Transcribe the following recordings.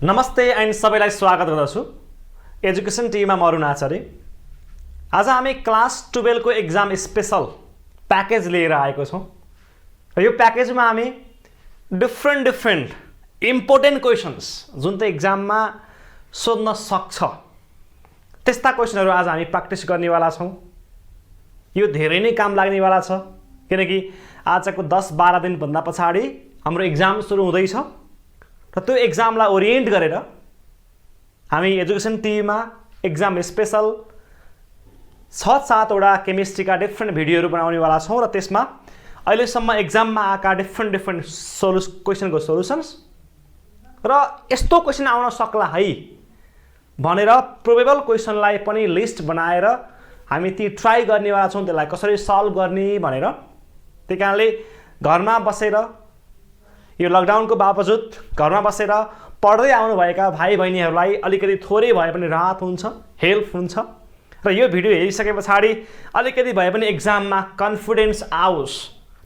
नमस्ते एन्ड सबैलाई स्वागत गर्दछु एजुकेसन टिभीमा म अरुण आचार्य। आज हामी क्लास 12 को एक्जाम स्पेशल प्याकेज लिएर आएको छौं र यो प्याकेजमा हामी डिफरेन्ट इम्पोर्टेन्ट क्वेशन्स जुन चाहिँ एक्जाममा सोध्न सक्छ त्यस्ता क्वेशनहरु आज हामी प्र्याक्टिस गर्नेवाला छौं। यो धेरै नै काम लाग्नेवाला छ किनकि आजको 10-12 दिन भन्दा पछाडी हाम्रो एक्जाम सुरु हुँदैछ र त्यो एक्जामलाई ओरिएन्ट गरेर हामी एजुकेसन टिभीमा एक्जाम स्पेशल 6-7 वटा केमिस्ट्रीका डिफरेन्ट भिडियोहरु बनाउनेवाला छौं र त्यसमा अहिलेसम्म एक्जाममा आएका डिफरेन्ट क्वेशनको सोलुसन्स र यस्तो क्वेशन आउन सक्ला है भनेर प्रोबेबल क्वेशनलाई पनि लिस्ट बनाएर हामी ती ट्राई गर्नेवाला छौं, त्यसलाई कसरी सल्भ गर्ने भनेर। त्यहीकारणले घरमा बसेर यो लकडाउनको बावजुद घरमा बसेर पढ्दै आउनुभएका भाइ बहिनीहरूलाई अलिकति थोरै भए पनि राहत हुन्छ, हेल्प हुन्छ र यो भिडियो हेरिसकेपछि अलिकति भए पनि एक्जाममा कन्फिडेन्स आओस्,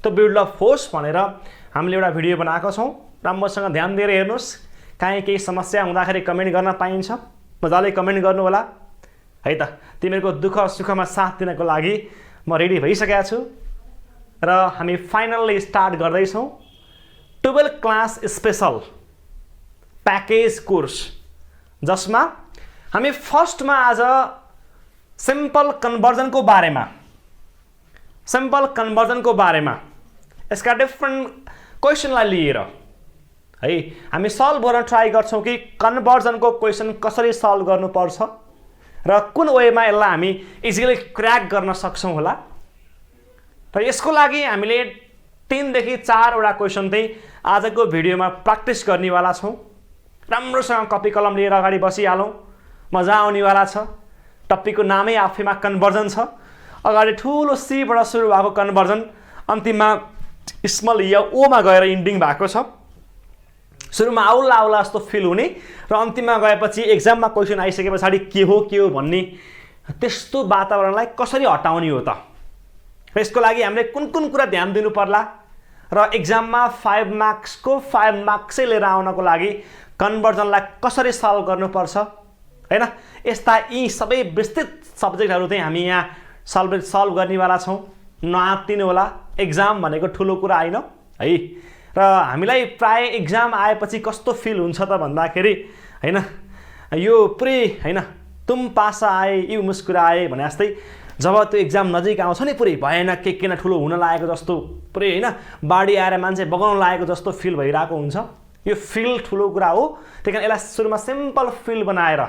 त्यो बिल्ड अप होस् भनेर हामीले एउटा भिडियो बनाएको छौं। राम्रोसँग ध्यान दिएर हेर्नुस्, काहीँ केही समस्या हुँदाखेरि कमेन्ट गर्न पाइन्छ, मजाले कमेन्ट गर्नु होला है त। तिमीहरूको दुःख सुखमा साथ दिनको लागि म रेडी भइसकेको छु र हामी फाइनल्ली स्टार्ट गर्दै छौं 12 क्लास स्पेशल प्याकेज कोर्स, जसमा हामी फर्स्टमा आज सिम्पल कन्भर्जनको बारेमा यसका डिफरेन्ट क्वेशनलाई लिएर है हामी सल्भ गर्न ट्राई गर्छौं कि कन्भर्जनको क्वेशन कसरी सल्भ गर्नुपर्छ र कुन वेमा यसलाई हामी इजिली क्र्याक गर्न सक्छौं होला। र यसको लागि हामीले 3 देखि 4 वटा क्वेशन चाहिँ आजको भिडियोमा प्र्याक्टिस गर्नेवाला छौं। राम्रोसँग कपी कलम लिएर अगाडि बसिहालौं, मजा आउनेवाला छ। टपिकको नामै आफैमा कन्भर्जन छ। अगाडि ठूलो सी बाट सुरु भएको कन्भर्जन अन्तिममा स्मल या ओ मा गएर इन्डिङ भएको छ। सुरुमा आउला आउला जस्तो फिल हुने र अन्तिममा गएपछि एक्जाममा क्वेशन आइसकेपछि के हो भन्ने त्यस्तो वातावरणलाई कसरी हटाउने हो त। र यसको लागि हामीले कुन कुरा ध्यान दिनु पर्ला र एक्जाममा 5 मार्क्सको 5 मार्क्सै लिएर आउनको लागि कन्भर्जनलाई कसरी सल्भ गर्नुपर्छ हैन, यस्ता यी सबै विस्तृत सब्जेक्टहरु चाहिँ हामी यहाँ सल्भ गर्नेवाला छौं। नआत्तिनु होला, एक्जाम भनेको ठूलो कुरा हैन है। र हामीलाई प्राय एक्जाम आएपछि कस्तो फिल हुन्छ त भन्दाखेरि हैन, यो पुरै हैन तुम पास आए यू मुस्कुराए भने जस्तै जब त्यो एक्जाम नजिक आउँछ नि पुरै भएन के किन ठूलो हुन लागेको जस्तो पुरै हैन बाडी आएर मान्छे बगाउन लागेको जस्तो फिल भइराको हुन्छ। यो फिल ठूलो कुरा हो। त्यहीकारण यसलाई सुरुमा सिम्पल फिल बनाएर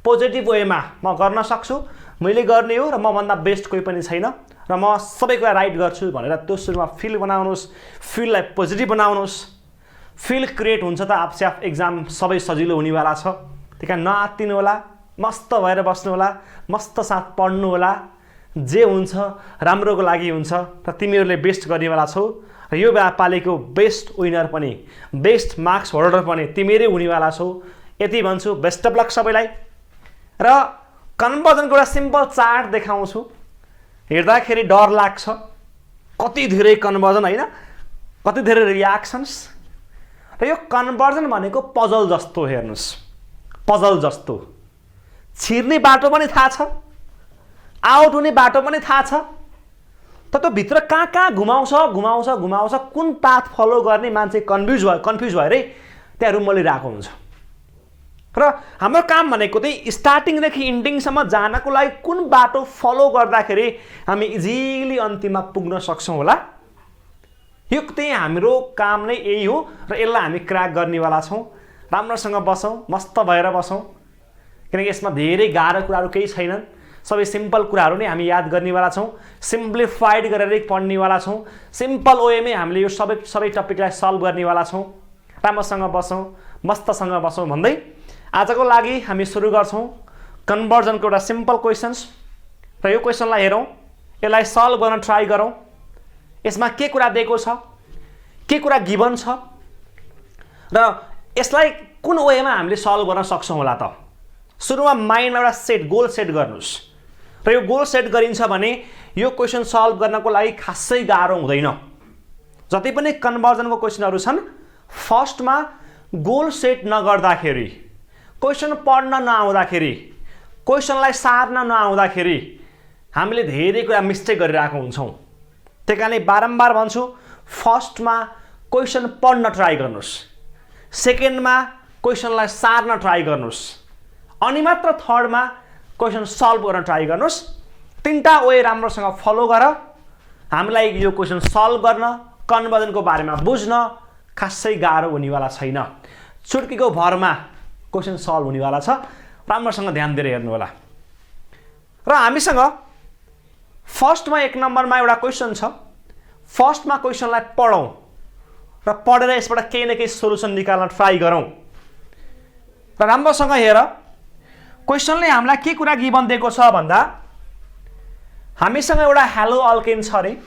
पोजिटिभ वेमा म गर्न सक्छु, मैले गर्ने हो र म भन्दा बेस्ट कोही पनि छैन र म सबै कुरा राइट गर्छु भनेर त्यो सुरुमा फिल बनाउनुस्, फिललाई पोजिटिभ बनाउनुस्। फिल क्रिएट हुन्छ त आफसेआफ एक्जाम सबै सजिलो हुनेवाला छ। त्यहीकारण नआत्तिनु होला, मस्त भएर बस्नु होला, मस्त साथ पढ्नु होला। जे हुन्छ राम्रोको लागि हुन्छ र तिमीहरूले बेस्ट गर्नेवाला छौ र यो पालिको बेस्ट विनर पनि बेस्ट मार्क्स होल्डर पनि तिमीरै हुनेवाला छौ। यति भन्छु, बेस्ट अफ लक सबैलाई। र कन्भर्जनको एउटा सिम्पल चार्ट देखाउँछु, हेर्दाखेरि डर लाग्छ। कति धेरै कन्भर्जन हैन, कति धेरै रियाक्सन्स र यो कन्भर्जन भनेको पजल जस्तो। हेर्नुस्, पजल जस्तो छिर्ने बाटो पनि थाहा छ, आउट हुने बाटो पनि थाहा छ, तर त्यो भित्र कहाँ घुमाउँछ कुन पाथ फलो गर्ने मान्छे कन्फ्युज भएरै त्यहाँ रुम लिइरहेको हुन्छ। र हाम्रो काम भनेको चाहिँ स्टार्टिङदेखि इन्डिङसम्म जानको लागि कुन बाटो फलो गर्दाखेरि हामी इजिली अन्तिममा पुग्न सक्छौं होला। यो चाहिँ हाम्रो काम नै यही हो र यसलाई हामी क्र्याक गर्नेवाला छौं। राम्रोसँग बसौं, मस्त भएर बसौं, किनकि यसमा धेरै गाह्रो कुराहरू केही छैनन्। सबै सिम्पल कुराहरू नै हामी याद गर्नेवाला छौं, सिम्प्लिफाइड गरेर पढ्नेवाला छौं। सिम्पल वेमै हामीले यो सबै टपिकलाई सल्भ गर्नेवाला छौं। राम्रोसँग बसौं, मस्तसँग बसौं भन्दै आजको लागि हामी सुरु गर्छौं कन्भर्जनको एउटा सिम्पल क्वेशन्स। र यो क्वेशनलाई हेरौं, यसलाई सल्भ गर्न ट्राई गरौं। यसमा के कुरा दिएको छ, के कुरा गिभन छ र यसलाई कुन वेमा हामीले सल्भ गर्न सक्छौं होला त। सुरुमा माइन्डमा एउटा गोल सेट गर्नुस् र यो गोल सेट गरिन्छ भने यो क्वेशन सल्भ गर्नको लागि खासै गाह्रो हुँदैन। जति पनि कन्भर्जनको क्वेशनहरु छन् फर्स्टमा गोल सेट नगर्दाखेरि क्वेसन पढ्न नआउँदाखेरि, क्वेसनलाई सार्न नआउँदाखेरि हामीले धेरै कुरा मिस्टेक गरिरहेको हुन्छौँ। त्यही कारणले बारम्बार भन्छु, फर्स्टमा क्वेसन पढ्न ट्राई गर्नुहोस्, सेकेन्डमा क्वेसनलाई सार्न ट्राई गर्नुहोस्, अनि मात्र थर्डमा क्वेसन सल्भ गर्न ट्राई गर्नुहोस्। तीनटा वे राम्रोसँग फलो गर, हामीलाई यो क्वेसन सल्भ गर्न, कन्भर्जनको बारेमा बुझ्न खासै गाह्रो हुनेवाला छैन। चुटकीको भरमा क्वेसन सल्भ हुनेवाला छ। राम्रोसँग ध्यान दिएर हेर्नु होला। र हामीसँग फर्स्टमा 1 नम्बरमा एउटा क्वेसन छ। फर्स्टमा क्वेसनलाई पढौँ र पढेर यसबाट केही न केही सोलुसन निकाल्न ट्राई गरौँ। र राम्रोसँग हेर, क्वेसनले हामीलाई के कुरा गिभन दिएको छ भन्दा, हामीसँग एउटा हेलो अल्केन छ अरे,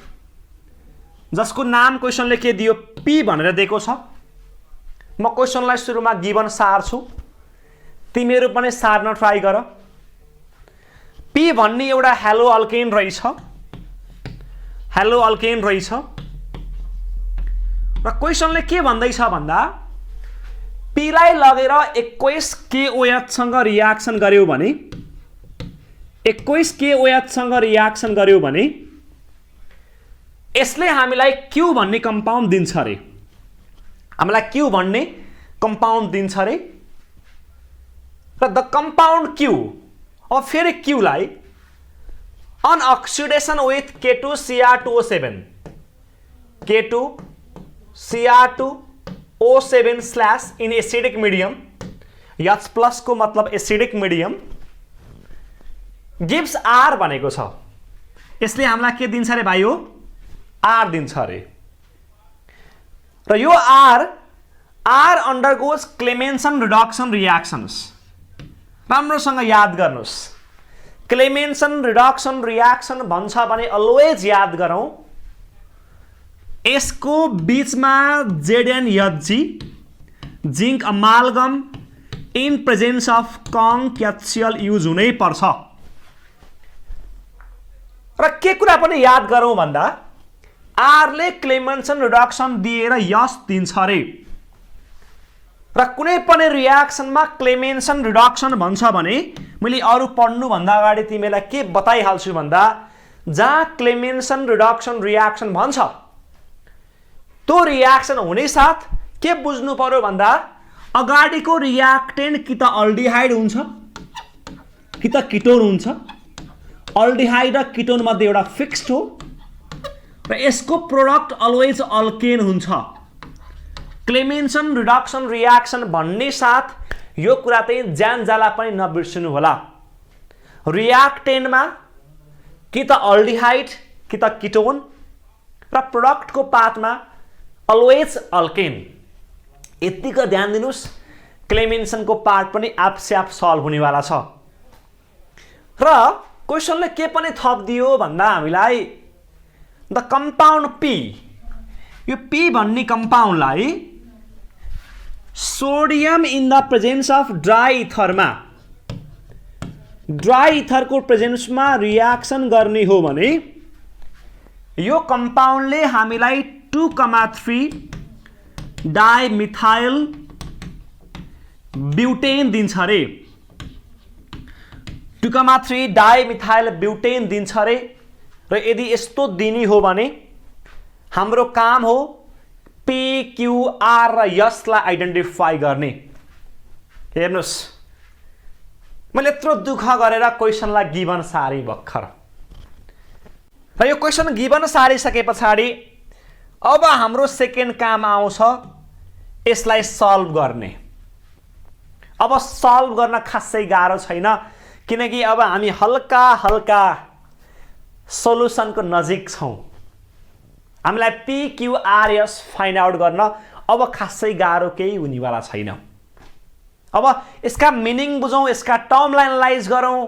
जसको नाम क्वेसनले के दियो, पी भनेर दिएको छ। म क्वेसनलाई सुरुमा गिभन सार्छु, तिमीहरू पनि सार्न ट्राई गर। पी भन्ने एउटा हेलो अल्केन रहेछ, हेलो अल्केन रहेछ। र क्वेसनले के भन्दैछ भन्दा, पीलाई लगेर 21 KOH सँग रियाक्सन गर्यो भने, 21 KOH सँग रियाक्सन गर्यो भने यसले हामीलाई क्यू भन्ने कम्पाउन्ड दिन्छ अरे, हामीलाई क्यू भन्ने कम्पाउन्ड दिन्छ अरे। र द कम्पाउन्ड क्यू, अब फेरि क्यूलाई on oxidation with K2Cr2O7, K2Cr2O7 in acidic medium, H+ को मतलब एसिडिक मिडियम, गिव्स R भनेको छ। यसले हामीलाई के दिन्छ अरे भाइ, हो R दिन्छ अरे। र यो R अन्डरगोज क्लेमेन्सन रिडक्सन रियाक्सन्स। राम्रोसँग याद गर्नुहोस्, क्लेमेन्सन रिडक्सन रियाक्सन भन्छ भने अलवेज याद गरौँ, यसको बीचमा ZnHg, zinc amalgam in presence of conc HCl use हुनै पर्छ। र के कुरा पनि याद गरौँ भन्दा, आरले क्लेमेन्सन रिडक्सन दिएर यस दिन्छ अरे। र कुनै पनि रियाक्सनमा क्लेमेन्सन रिडक्सन भन्छ भने मैले अरू पढ्नुभन्दा अगाडि तिमीलाई के बताइहाल्छु भन्दा, जहाँ क्लेमेन्सन रिडक्सन रियाक्सन भन्छ त्यो रियाक्सन हुने साथ के बुझ्नु पर्यो भन्दा, अगाडिको रियाक्टेन्ट कि त अल्डिहाइड हुन्छ कि त किटोन हुन्छ। अल्डिहाइड र किटोन मध्ये एउटा फिक्स्ड हो र यसको प्रोडक्ट अलवेज अल्केन हुन्छ। क्लेमेन्सन रिडक्सन रियाक्सन भन्ने साथ यो कुरा चाहिँ ज्यान जाला पनि नबिर्सिनु होला। रियाक्टेन्टमा कि त अल्डिहाइड कि त किटोन र प्रोडक्टको पाथमा अलवेज अल्केन। यतिको ध्यान दिनुस्, क्लेमेन्सनको पार्ट पनि आफसे आफ सल्भ हुनेवाला छ। र क्वेसनले के पनि थप दियो भन्दा हामीलाई, द कम्पाउन्ड पी, यो पी भन्ने कम्पाउन्डलाई sodium in the presence of dry इथरमा, ड्राई इथरको प्रेजेन्समा रियाक्सन गर्ने हो भने यो कम्पाउन्डले हामीलाई 2,3 डाइमिथाइल ब्युटेन दिन्छ अरे, 2,3 डाइमिथाइल ब्युटेन दिन्छ अरे। र यदि यस्तो दिने हो भने हाम्रो काम हो PQR र यसलाई आइडेन्टिफाई गर्ने। हेर्नुहोस्, मैले यत्रो दुःख गरेर क्वेसनलाई गिभन सारी भर्खर, र यो क्वेसन गिभन सारिसके पछाडि अब हाम्रो सेकेन्ड काम आउँछ यसलाई सल्भ गर्ने। अब सल्भ गर्न खासै गाह्रो छैन, किनकि अब हामी हल्का हल्का सोलुसनको नजिक छौँ। हामीलाई PQRS फाइन्ड आउट गर्न अब खासै गाह्रो केही हुनेवाला छैन। अब यसका मिनिङ बुझौँ, यसका टर्मलाई एनालाइज गरौँ,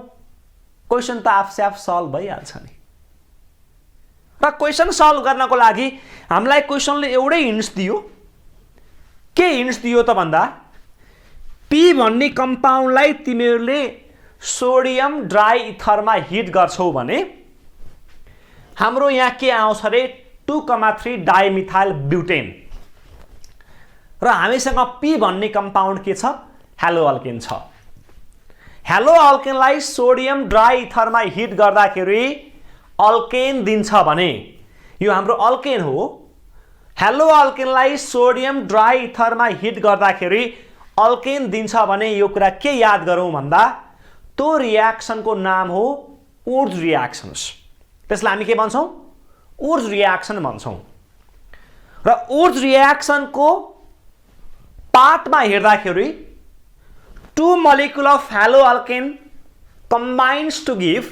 क्वेसन त आफसे आफ सल्भ भइहाल्छ नि। र क्वेसन सल्भ गर्नको लागि हामीलाई क्वेसनले एउटै हिन्ट्स दियो। के हिन्ट्स दियो त भन्दा, पी भन्ने कम्पाउन्डलाई तिमीहरूले सोडियम ड्राई इथरमा हिट गर्छौ भने हाम्रो यहाँ के आउँछ अरे, 2,3 डाइमिथाइल ब्युटेन। र हामीसँग पी भन्ने कम्पाउन्ड के छ, हेलो अल्केन छ। हेलो अल्केनलाई सोडियम ड्राई इथरमा हिट गर्दाखेरि अल्केन दिन्छ भने यो हाम्रो अल्केन हो। हेलो अल्केनलाई सोडियम ड्राई इथरमा हिट गर्दाखेरि अल्केन दिन्छ भने यो कुरा के याद गरौँ भन्दा त्यो रियाक्सनको नाम हो उर्ज रियाक्सन्स। त्यसलाई हामी के भन्छौँ? उर्ज रियाक्सन भन्छौँ। र उर्ज रियाक्सनको पार्टमा हेर्दाखेरि 2 molecule of haloalkane combines to give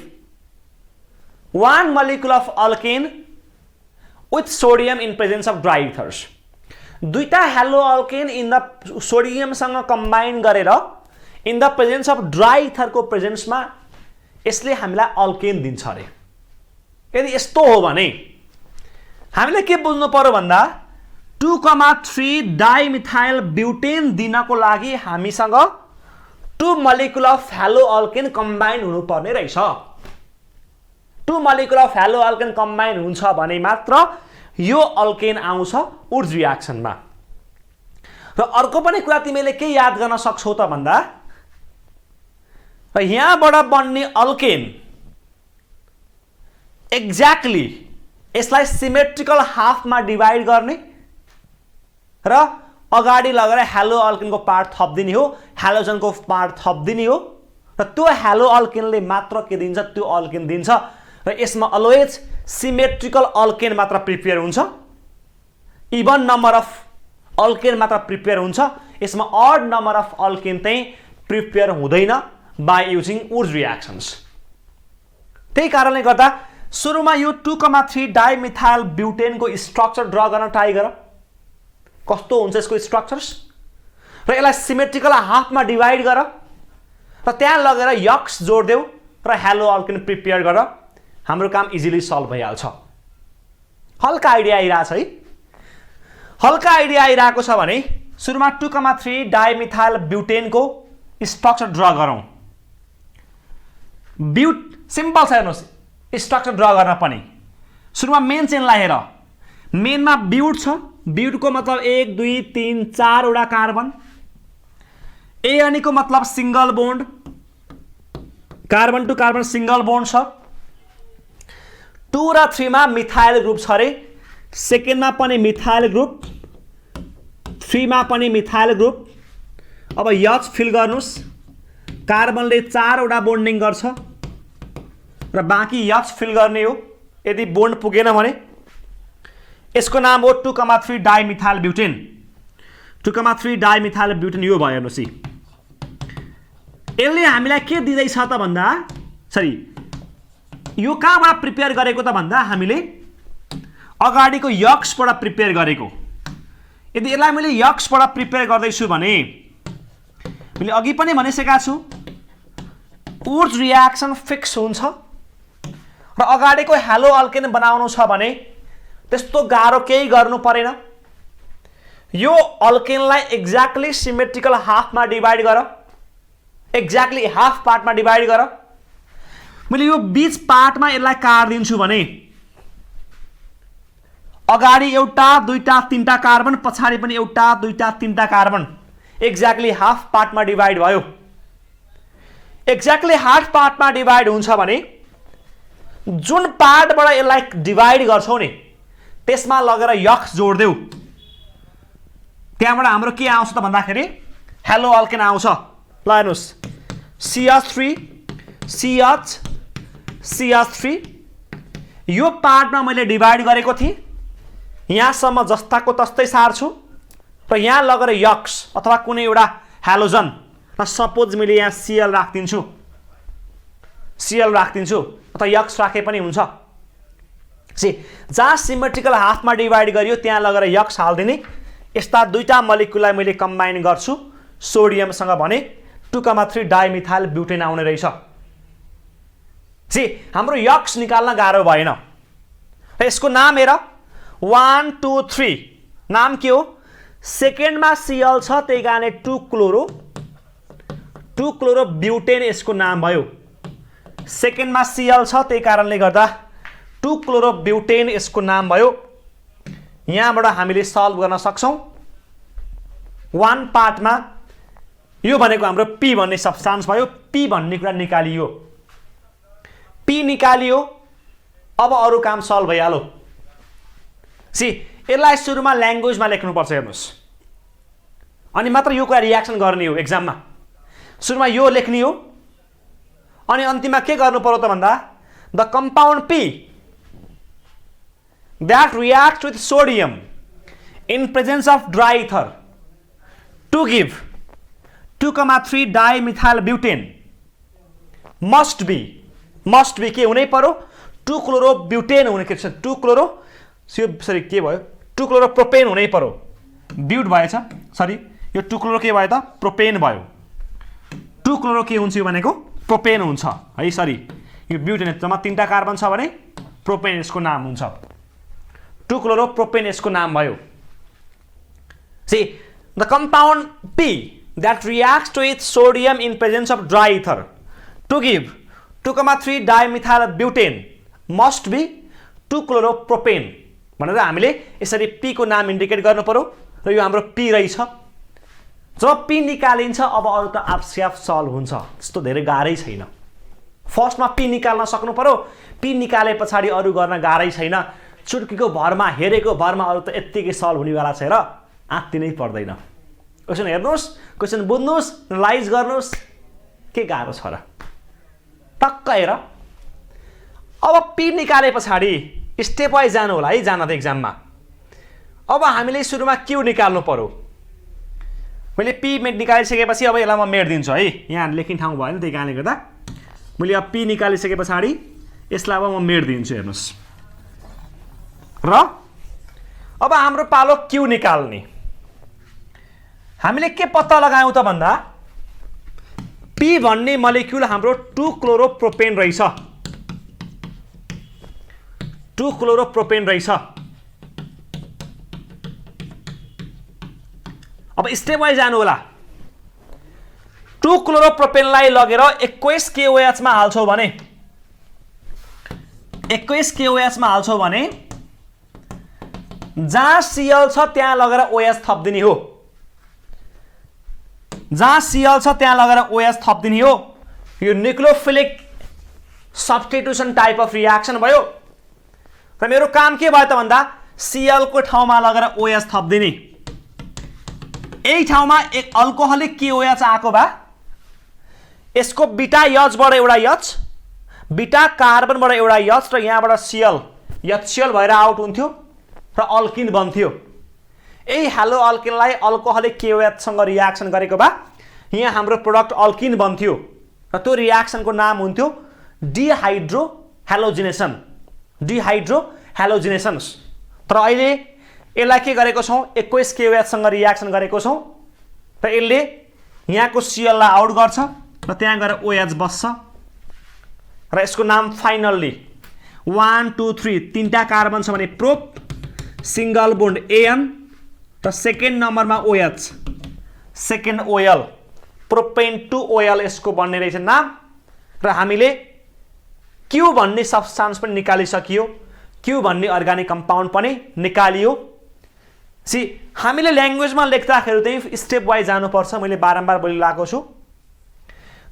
1 molecule of alkane with sodium in presence of dry ethers. दुईटा haloalkane in the sodium सँग combine गरेर in the presence of dry ether को presence मा यसले हामीलाई alkane दिन्छ अरे। यदि यस्तो हो भने हामीले के बुझ्नु पर्यो भन्दा 2,3 डाइमिथाइल ब्युटेन दिनको लागि हामीसँग 2 molecule of haloalkane combine हुनुपर्ने रहेछ। 2 molecule of haloalkane combine हुन्छ भने मात्र यो अल्केन आउँछ उर्ज रियाक्सनमा। र अर्को पनि कुरा तिमीले के याद गर्न सक्छौ त भन्दा यहाँबाट बन्ने अल्केन एक्ज्याक्टली यसलाई सिमेट्रिकल हाफमा डिवाइड गर्ने र अगाडि लगेर हेलो अल्केनको पार्ट थप्दिने हो, हेलोजनको पार्ट थप्दिने हो र त्यो हेलो अल्केनले मात्र के दिन्छ? त्यो अल्केन दिन्छ र यसमा अलवेज सिमेट्रिकल अल्केन मात्र प्रिपेयर हुन्छ। इभन नम्बर अफ अल्केन मात्र प्रिपेयर हुन्छ। यसमा अड नम्बर अफ अल्केन चाहिँ प्रिपेयर हुँदैन बाई युजिङ उर्ज रियाक्सन्स। त्यही कारणले गर्दा सुरुमा यो 2,3 डाइमिथाइल ब्युटेनको स्ट्रक्चर ड्र गर्न ट्राई गर। कस्तो हुन्छ यसको स्ट्रक्चर्स र यसलाई सिमेट्रिकल हाफमा डिवाइड गर र त्यहाँ लगेर यक्स जोड्देऊ र हेलो अल्केन प्रिपेयर गर। हाम्रो काम इजिली सल्भ भइहाल्छ। हल्का आइडिया आइरहेछ है? हल्का आइडिया आइरहेको छ भने सुरुमा 2,3 डाइमिथाइल ब्युटेनको स्ट्रक्चर ड्र गरौँ। सिम्पल छ हेर्नुहोस् स्ट्रक्चर ड्र गर्न पनि। सुरुमा मेन चेनलाई हेर। मेनमा ब्युट छ। ब्युटको मतलब 1 2 3 4 वटा कार्बन। ए अनिको मतलब single bond, carbon to carbon single bond छ। 2 र 3 मा मिथाइल ग्रुप छ रे। सेकेन्डमा पनि मिथाइल ग्रुप, 3 मा पनि मिथाइल ग्रुप। अब यच फिल गर्नुस्। कार्बनले 4 वटा बोन्डिङ गर्छ र बाँकी यच फिल गर्ने हो। यदि बोन्ड पुगेन भने यसको नाम हो 2,3 डाइमिथाइल ब्युटेन। 2,3 डाइमिथाइल ब्युटेन यो भयो हेर्नुहोस्। यसले हामीलाई के दिँदैछ त भन्दा यो कहाँबाट प्रिपेयर गरेको त भन्दा हामीले अगाडिको यक्सबाट प्रिपेयर गरेको। यदि यसलाई मैले यक्सबाट प्रिपेयर गर्दैछु भने मैले अघि पनि भनिसकेका छु उर्ज रियाक्सन फिक्स हुन्छ र अगाडिको हेलो अल्केन बनाउनु छ भने त्यस्तो गाह्रो केही गर्नु परेन। यो अल्केनलाई एक्ज्याक्टली सिमेट्रिकल हाफमा डिवाइड गर। एक्ज्याक्टली हाफ पार्टमा डिवाइड गर। मैले यो बीच पार्टमा यसलाई काट्दिन्छु भने अगाडि एउटा दुईटा तीनटा कार्बन, पछाडि पनि एउटा दुईटा तीनटा कार्बन। एक्ज्याक्टली हाफ पार्टमा डिवाइड भयो। एक्ज्याक्टली हाफ पार्टमा डिवाइड हुन्छ भने जुन पार्टबाट यसलाई डिवाइड गर्छौ नि त्यसमा लगेर यक्स जोड्देऊ। त्यहाँबाट हाम्रो के आउँछ त भन्दाखेरि हेलो अल्केन आउँछ। ल हेर्नुहोस् CH3 CH CH3 यो पार्टमा मैले डिवाइड गरेको थिएँ। यहाँसम्म जस्ताको तस्तै सार्छु र यहाँ लगेर यक्स अथवा कुनै एउटा हेलोजन र सपोज मैले यहाँ Cl राख्दिन्छु, Cl राख्दिन्छु अथवा यक्स राखे पनि हुन्छ। जहाँ सिमेट्रिकल हाफमा डिवाइड गरियो त्यहाँ लगेर यक्स हाल्दिने। यस्ता दुईटा मोलिक्युललाई मैले कम्बाइन गर्छु सोडियमसँग भने 2,3 डाइमिथाइल ब्युटेन आउने रहेछ। हाम्रो यक्स निकाल्न गाह्रो भएन। र यसको नाम हेर 1 2 3 नाम के हो? सेकेन्डमा Cl छ त्यही कारणले 2 क्लोरो ब्युटेन यसको नाम भयो। सेकेन्डमा Cl छ त्यही कारणले गर्दा 2 क्लोरो ब्युटेन यसको नाम भयो। यहाँबाट हामीले सल्भ गर्न सक्छौं। 1 पार्टमा यो भनेको हाम्रो पी भन्ने सब्स्टान्स भयो। पी भन्ने कुरा निकालियो, पी निकालियो। अब अरू काम सल्भ भइहाल्यो। सी यसलाई सुरुमा ल्याङ्ग्वेजमा लेख्नुपर्छ, हेर्नुहोस्, अनि मात्र यो कुरा रियाक्सन गर्ने हो एक्जाममा। सुरुमा यो लेख्ने हो, अनि अन्तिममा के गर्नु पर्यो त भन्दा the compound P that reacts with sodium in presence of dry ether to give 2,3 dimethyl butane must be के हुनै पर्यो 2 क्लोरो ब्युटेन हुने के छ 2 क्लोरो सरी के भयो 2 क्लोरो प्रोपेन हुनै पर्यो। ब्युट भएछ, सरी यो 2 क्लोरो के भयो त प्रोपेन भयो। 2 क्लोरो के हुन्छ यो भनेको प्रोपेन हुन्छ है, सरी यो ब्युटेन जम्मा 3टा कार्बन छ भने प्रोपेन यसको नाम हुन्छ। 2 क्लोरो प्रोपेन यसको नाम भयो। See the compound P that reacts with sodium in presence of dry ether to give 2,3 dimethyl butane must be 2 chloropropane भनेर हामीले यसरी पी को नाम इन्डिकेट गर्नु पर्यो र यो हाम्रो पी रहेछ। जब पी निकालिन्छ अब अरु त आफस्याफ सल्भ हुन्छ, त्यस्तो धेरै गाह्रै छैन। फर्स्टमा पी निकाल्न सक्नु पर्यो, पी निकाले पछाडी अरु गर्न गाह्रै छैन। चुटकीको भरमा हेरेको भरमा अरु त यत्तिकै सल्भ हुनेवाला छ र आत्तिनै पर्दैन। क्वेसन हेर्नुहोस्, क्वेसन बुझ्नुहोस्, एनालाइज गर्नुहोस्, के गाह्रो छ र टक्क हेर। अब पी निकाले पछाडी स्टेप वाइज जानु होला है, जान त एक्जाममा। अब हामीले सुरुमा क्यू निकाल्नु पर्यो। मैले पी निकालिसकेपछि अब यसलाई म मेट दिन्छु है, यहाँ लेख्ने ठाउँ भएन त्यही कारणले गर्दा मैले अब पी निकालिसके पछाडी यसलाई अब म मेट दिन्छु, हेर्नुहोस्। र अब हाम्रो पालो क्यू निकाल्ने। हामीले के पत्ता लगायौं त भन्दा पी भन्ने मोलेक्युल हाम्रो 2 क्लोरोप्रोपेन रहेछ। 2 क्लोरोप्रोपेन रहेछ। अब स्टेप वाइज जानु होला। 2 क्लोरोप्रोपेनलाई लगेर 21 KOH मा हाल्छौ भने 21 KOH मा हाल्छौ भने जहाँ Cl छ त्यहाँ लगेर OH थप्दिने हो। जहाँ Cl छ त्यहाँ लगेर OH थप्दिने हो। यो nucleophilic substitution type of reaction भयो। र मेरो काम के भयो त भन्दा Cl को ठाउँमा लगेर OH थप्दिने। यही ठाउँमा एक अल्कोहलिक KOH आएको भए यसको बीटा H बाट एउटा H, बीटा कार्बनबाट एउटा H र यहाँबाट Cl HCl भएर आउट हुन्थ्यो र अल्किन बन्थ्यो। यही हेलो अल्किनलाई अल्कोहलिक KOH सँग रियाक्सन गरेको भए यहाँ हाम्रो प्रोडक्ट अल्किन बन्थ्यो र त्यो रियाक्सनको नाम हुन्थ्यो डिहाइड्रो हेलोजिनेसन। डिहाइड्रो हेलोजिनेसन। तर अहिले यसलाई के गरेको छौं 21 KOH सँग रियाक्सन गरेको छौं र यसले यहाँको Cl लाई आउट गर्छ र त्यहाँ गएर OH बस्छ र यसको नाम फाइनल्ली 1 2 3 तीनटा कार्बन छ भने प्रोप, सिंगल बोन्ड AN र सेकेन्ड नम्बरमा OH, second OL, propane 2 OL यसको बन्ने रहेछ नाम। र हामीले Q भन्ने सब्स्टान्स पनि निकालिसकियो, Q भन्ने अर्गानिक कम्पाउन्ड पनि निकालियो। सी हामीले ल्याङ्ग्वेजमा लेख्दाखेरि चाहिँ स्टेप वाइज जानुपर्छ, मैले बारम्बार बोलिरहेको छु।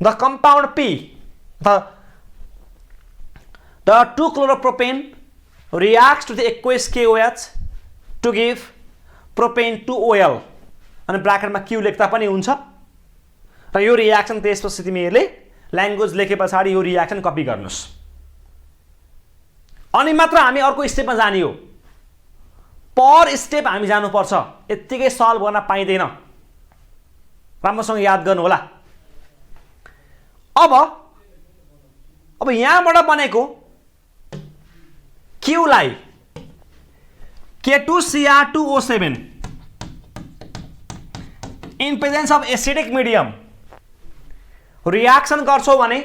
The compound P the 2 chloropropane reacts with 21 KOH to give propane 2 OL अनि ब्राकेटमा Q लेख्दा पनि हुन्छ। र यो रियाक्सन त्यसपछि तिमीहरूले ल्याङ्ग्वेज लेखे पछाडी यो रियाक्सन कपी गर्नुस् अनि मात्र हामी अर्को स्टेपमा जाने हो। पर स्टेप हामी जानुपर्छ, यत्तिकै सल्भ गर्न पाइदैन। राम्रोसँग याद गर्नु होला। अब यहाँबाट बनेको Q लाई K2Cr2O7 in presence of acidic medium reaction गर्छौ भने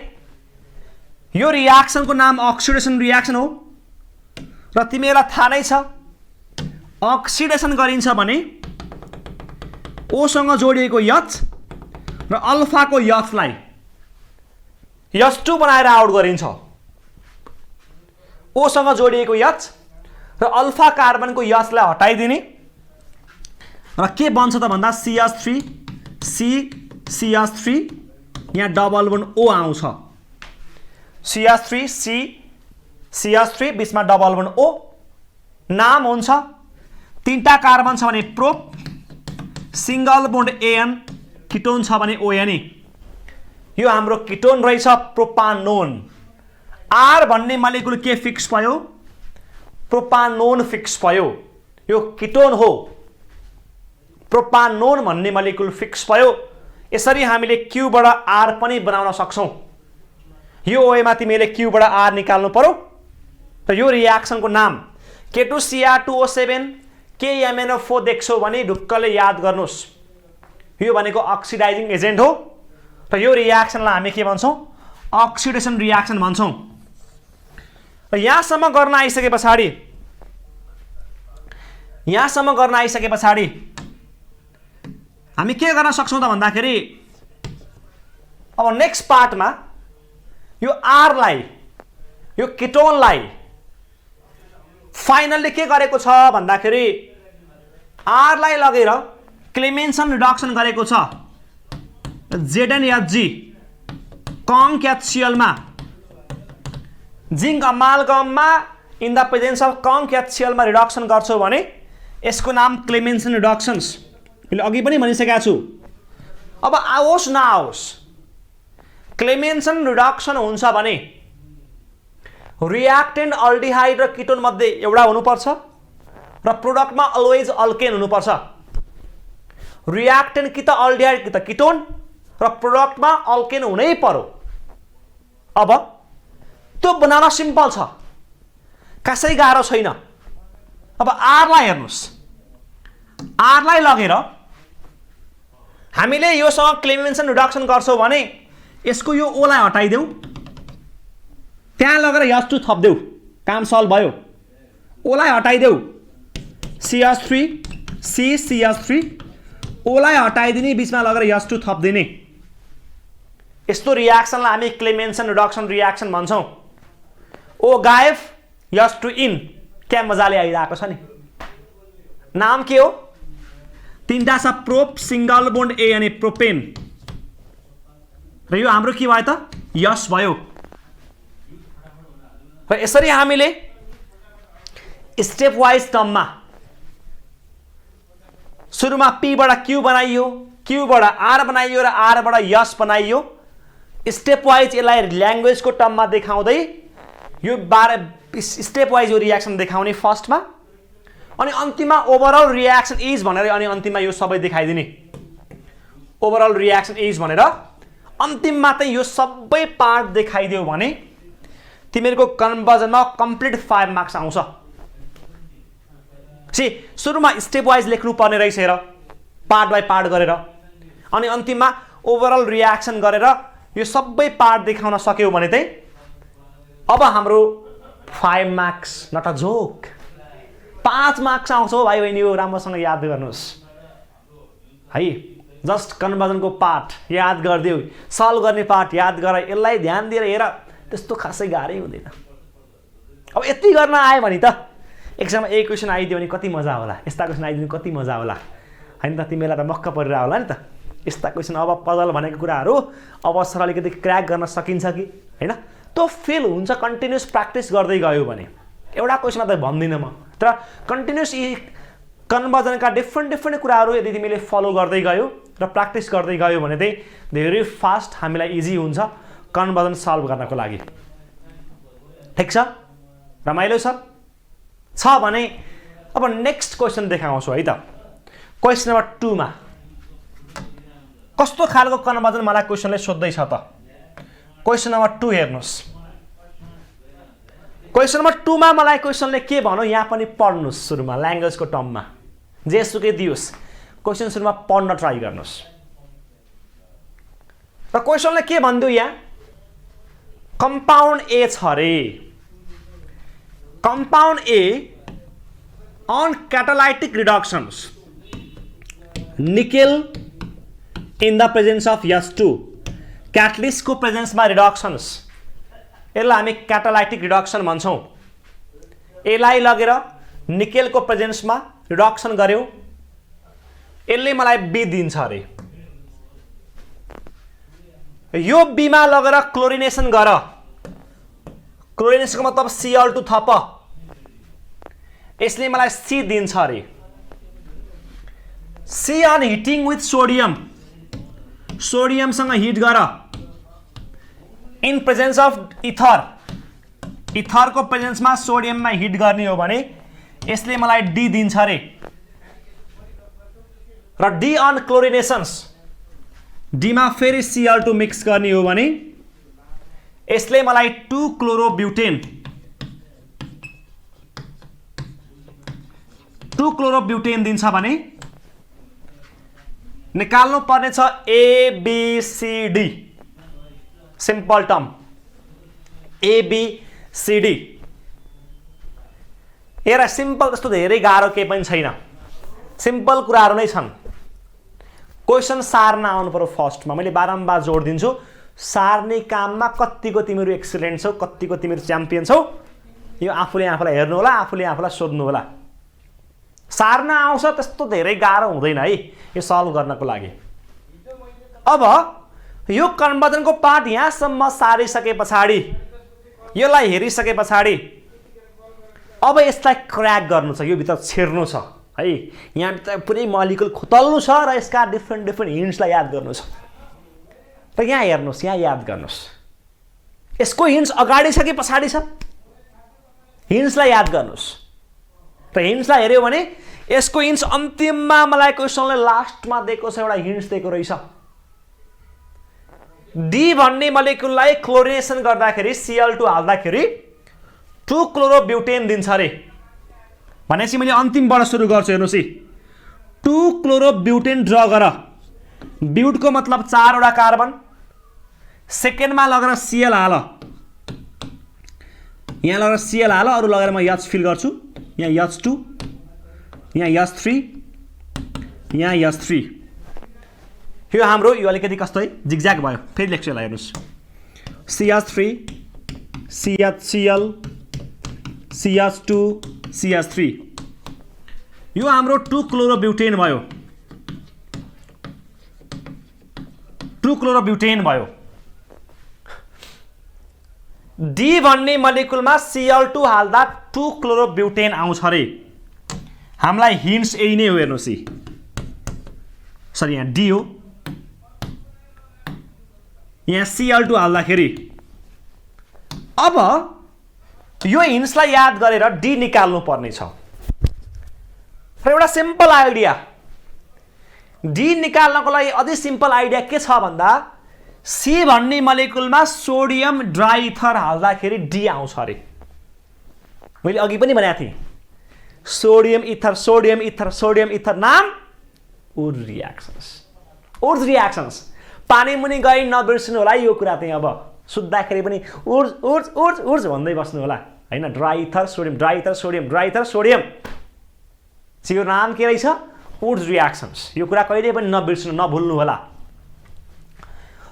यो रियाक्सनको नाम अक्सिडेसन रियाक्सन हो र तिमीलाई थाहा नै छ अक्सिडेसन गरिन्छ भने O सँग जोडिएको H र अल्फा को H लाई H2 बनाएर आउट गरिन्छ। O सँग जोडिएको H र अल्फा कार्बनको H लाई हटाइदिने र के बन्छ त भन्दा CH3 C CH3 यहाँ डबल बोन्ड O आउँछ CH3 C CH3 बीचमा डबल बोन्ड O नाम हुन्छ तीनटा कार्बन छ भने prop single bond AN ketone छ भने ONE यो हाम्रो किटोन रहेछ प्रोपानोन R भन्ने मोलिक्युल के फिक्स भयो प्रोपानोन फिक्स भयो यो किटोन हो प्रोपानोन भन्ने मोलिक्युल फिक्स भयो यसरी हामीले Q बाट R पनि बनाउन सक्छौं यो OA मा तिमीले Q बाट R निकाल्नु पर्यो र यो रियाक्सनको नाम K2Cr2O7 KMnO4 देख्छौ भने ढुक्कले याद गर्नुस् यो भनेको अक्सिडाइजिङ एजेन्ट हो र यो रियाक्सनलाई हामी के भन्छौं अक्सिडेसन रियाक्सन भन्छौं र यहाँसम्म गर्न आइसके पछाडी हामी के गर्न सक्छौं त भन्दाखेरि अब नेक्स्ट पार्टमा यो R लाई यो किटोनलाई फाइनली के गरेको छ भन्दाखेरि R लाई लगेर क्लेमेन्सन रिडक्सन गरेको छ ZnHG कङ्क HCl मा जिंक अमालगममा in the presence of conc HCl मा रिडक्सन गर्छौ भने यसको नाम क्लेमेन्सन रिडक्सन्स मैले अघि पनि भनिसकेको छु अब आओस् नआओस् क्लेमेन्सन रिडक्सन हुन्छ भने रियाक्टेन्ट अल्डिहाइड र किटोन मध्ये एउटा हुनुपर्छ र प्रोडक्टमा अलवेज अल्केन हुनुपर्छ रियाक्टेन्ट कि त अल्डिहाइड कि त किटोन र प्रोडक्टमा अल्केन हुनै पर्यो अब त्यो बनाउन सिम्पल छ कसै गाह्रो छैन अब R लाई हेर्नुस् R लाई लगेर हामीले योसँग क्लेमेन्सन रिडक्सन गर्छौ भने यसको यो O लाई हटाइदेऊ त्यहाँ लगेर H2 थप्देऊ काम सल्भ भयो O लाई हटाइदेऊ CH3 C CH3 O लाई हटाइदिने बीचमा लगेर H2 थप्दिने यस्तो रियाक्सनलाई हामी क्लेमेन्सन रिडक्सन रियाक्सन भन्छौं O गायब H2 इन क्या मजाले आइरहेको छ नि नाम के हो तीनटा छ प्रोप सिंगल बोन्ड A अनि प्रोपेन र यो हाम्रो के भयो त यस भयो र यसरी हामीले स्टेप वाइज टर्ममा सुरुमा P बाट Q बनाइयो Q बाट R बनाइयो र R बाट यस बनाइयो स्टेप वाइज यसलाई ल्याङ्ग्वेजको टर्ममा देखाउँदै यो स्टेप वाइज यो रियाक्सन देखाउने फर्स्टमा अनि अन्तिममा ओभरअल रियाक्सन इज भनेर अनि अन्तिममा यो सबै देखाइदिने ओभरअल रियाक्सन इज भनेर अन्तिममा चाहिँ यो सबै पार्ट देखाइदियो भने तिमीहरुको कन्भर्जनमा कम्प्लिट 5 मार्क्स आउँछ सुरुमा स्टेप वाइज लेख्नु पर्ने रहेछ हेर पार्ट बाइ पार्ट गरेर अनि अन्तिममा ओभरअल रियाक्सन गरेर यो सबै पार्ट देखाउन सक्यौ भने चाहिँ अब हाम्रो 5 marks not a joke 5 marks आउँछ भाइ बहिनी यो राम्रोसँग याद गर्नुस् है जस्ट कन्भर्जनको पार्ट याद गर्दियौ सल्भ गर्ने पार्ट याद गर यसलाई ध्यान दिएर हेर त्यस्तो खासै गाह्रै हुँदैन अब यति गर्न आयो भने त एक्जाममा एक क्वेशन आइदियो भने कति मजा होला यस्ता क्वेशन आइदिनु कति मजा होला हैन त तिमीलाई त मक्क परिरा होला नि त यस्ता क्वेशन अब पजल भनेको कुराहरु अब सर अलिकति क्र्याक गर्न सकिन्छ कि हैन त्यो फेल हुन्छ कन्टिन्युअस प्र्याक्टिस गर्दै गयो भने एउटा क्वेशनमा त भन्दिन म तर कन्टिन्युअस कन्भर्जनका डिफरेन्ट कुराहरु यदि तिमीले फलो गर्दै गयो र प्र्याक्टिस गर्दै गयो भने चाहिँ धेरै फास्ट हामीलाई इजी हुन्छ कन्भर्जन सल्भ गर्नको लागि ठीक छ रमाइलो छ भने अब नेक्स्ट क्वेशन देखाउँछु है त क्वेशन नम्बर 2 मा कस्तो खालको कन्भर्जन मलाई क्वेशनले सोध्दै छ त क्वेशन नम्बर 2 हेर्नुस् क्वेशन नम्बर 2 मा मलाई क्वेशनले के भन्यो यहाँ पनि पढ्नुस् सुरुमा ल्याङ्ग्वेजको टर्ममा जेसुकै दियोस् क्वेशन सुरुमा पढ्न ट्राई गर्नुस् र क्वेशनले के भन्दियो यहाँ कंपाउंड A छ रे compound A on catalytic reductions nickel in the presence of H2 catalyst को प्रेजेन्स मा रिडक्सन्स यसलाई हामी catalytic reduction भन्छौं यसलाई लगेर निकेल को प्रेजेन्स मा रिडक्सन गर्यो यसले मलाई B दिन्छ रे यो बीमा लगेर क्लोरिनेसन गर। क्लोरिनेसनको मतलब Cl2 थप। यसले मलाई C दिन्छ अरे। C on heating with sodium, सोडियमसँग हिट गर इन प्रेजेन्स अफ इथर, इथरको प्रेजेन्समा सोडियममा हिट गर्ने हो भने यसले मलाई D दिन्छ अरे। र D अन क्लोरिनेसन्स, D मा फेरि Cl2 मिक्स गर्ने हो भने यसले मलाई 2 क्लोरोब्युटेन, 2 क्लोरोब्युटेन दिन्छ भने निकाल्नु पर्ने छ ABCD, सिम्पल टर्म ABCD। हेर सिम्पल, जस्तो धेरै गाह्रो केही पनि छैन, सिम्पल कुराहरू नै छन्। क्वेसन सार्न आउनु पर्यो फर्स्टमा। मैले बारम्बार जोड दिन्छु, सार्ने काममा कतिको तिमीहरू एक्सिलेन्ट छौ, कतिको तिमीहरू च्याम्पियन छौ, यो आफूले आफूलाई हेर्नु होला, आफूले आफूलाई सोध्नु होला। सार्न आउँछ त्यस्तो धेरै गाह्रो हुँदैन है यो सल्भ गर्नको लागि। अब यो कन्भर्जनको पार्ट यहाँसम्म सारिसके पछाडि, यसलाई हेरिसके पछाडि अब यसलाई क्र्याक गर्नु छ, यो भित्र छिर्नु छ है। यहाँ भित्र पुरै मलिकुल खोतल्नु छ र यसका डिफ्रेन्ट डिफ्रेन्ट हिन्ट्सलाई याद गर्नु छ। र यहाँ हेर्नुहोस्, यहाँ याद गर्नुहोस्, यसको हिन्ट्स अगाडि छ कि पछाडि छ, हिन्ट्सलाई याद गर्नुहोस्। र हिन्ट्सलाई हेऱ्यो भने यसको हिन्ट्स अन्तिममा मलाई क्वेसनले लास्टमा दिएको छ, एउटा हिन्ट्स दिएको रहेछ। D भन्ने मलिकुललाई क्लोरिनेसन गर्दाखेरि Cl2 हाल्दाखेरि 2 क्लोरोब्युटेन दिन्छ अरे। भनेपछि मैले अन्तिमबाट सुरु गर्छु, हेर्नुहोस् है। 2 क्लोरोब्युटेन ड्र गर। ब्युटको मतलब 4 वटा कार्बन, सेकेन्डमा लगेर Cl हाल, यहाँ लगेर Cl हाल, अरू लगेर म H फिल गर्छु। यहाँ H2, यहाँ H3, यहाँ H3। यो हाम्रो, यो अलिकति कस्तो है जिगज्याग भयो, फेरि लेख्छु यसलाई, हेर्नुहोस्। CH3 CHCl CH2 CH3, यो हाम्रो 2 क्लोरोब्युटेन भयो, 2 क्लोरोब्युटेन भयो। D भन्ने मलिकुलमा Cl2 हाल्दा 2 क्लोरोब्युटेन आउँछ अरे। हामीलाई हिन्ट्स यही नै हो, हेर्नुहोस् है। सरी, यहाँ D हो, यहाँ Cl2 हाल्दाखेरि। अब यो हिन्ट्सलाई याद गरेर D निकाल्नु पर्ने छ। र एउटा सिम्पल आइडिया, D निकाल्नको लागि अझै सिम्पल आइडिया के छ भन्दा C भन्ने मलिकुलमा सोडियम ड्राइथर हाल्दाखेरि D आउँछ अरे। मैले अघि पनि भनेको थिएँ, sodium ether sodium ether sodium ether, नाम उड रियाक्सन्स, उड रियाक्सन्स। पानी मुनि गई नबिर्सिनु होला यो कुरा चाहिँ। अब सुत्दाखेरि पनि उर्ज उर्ज उर्ज उर्ज भन्दै बस्नु होला हैन। ड्राइथर सोडियम, ड्राइथर सोडियम, ड्राइथर सोडियम, यो नाम के रहेछ? उड्स रियाक्सन्स। यो कुरा कहिले पनि नबिर्सिनु, नभुल्नु होला।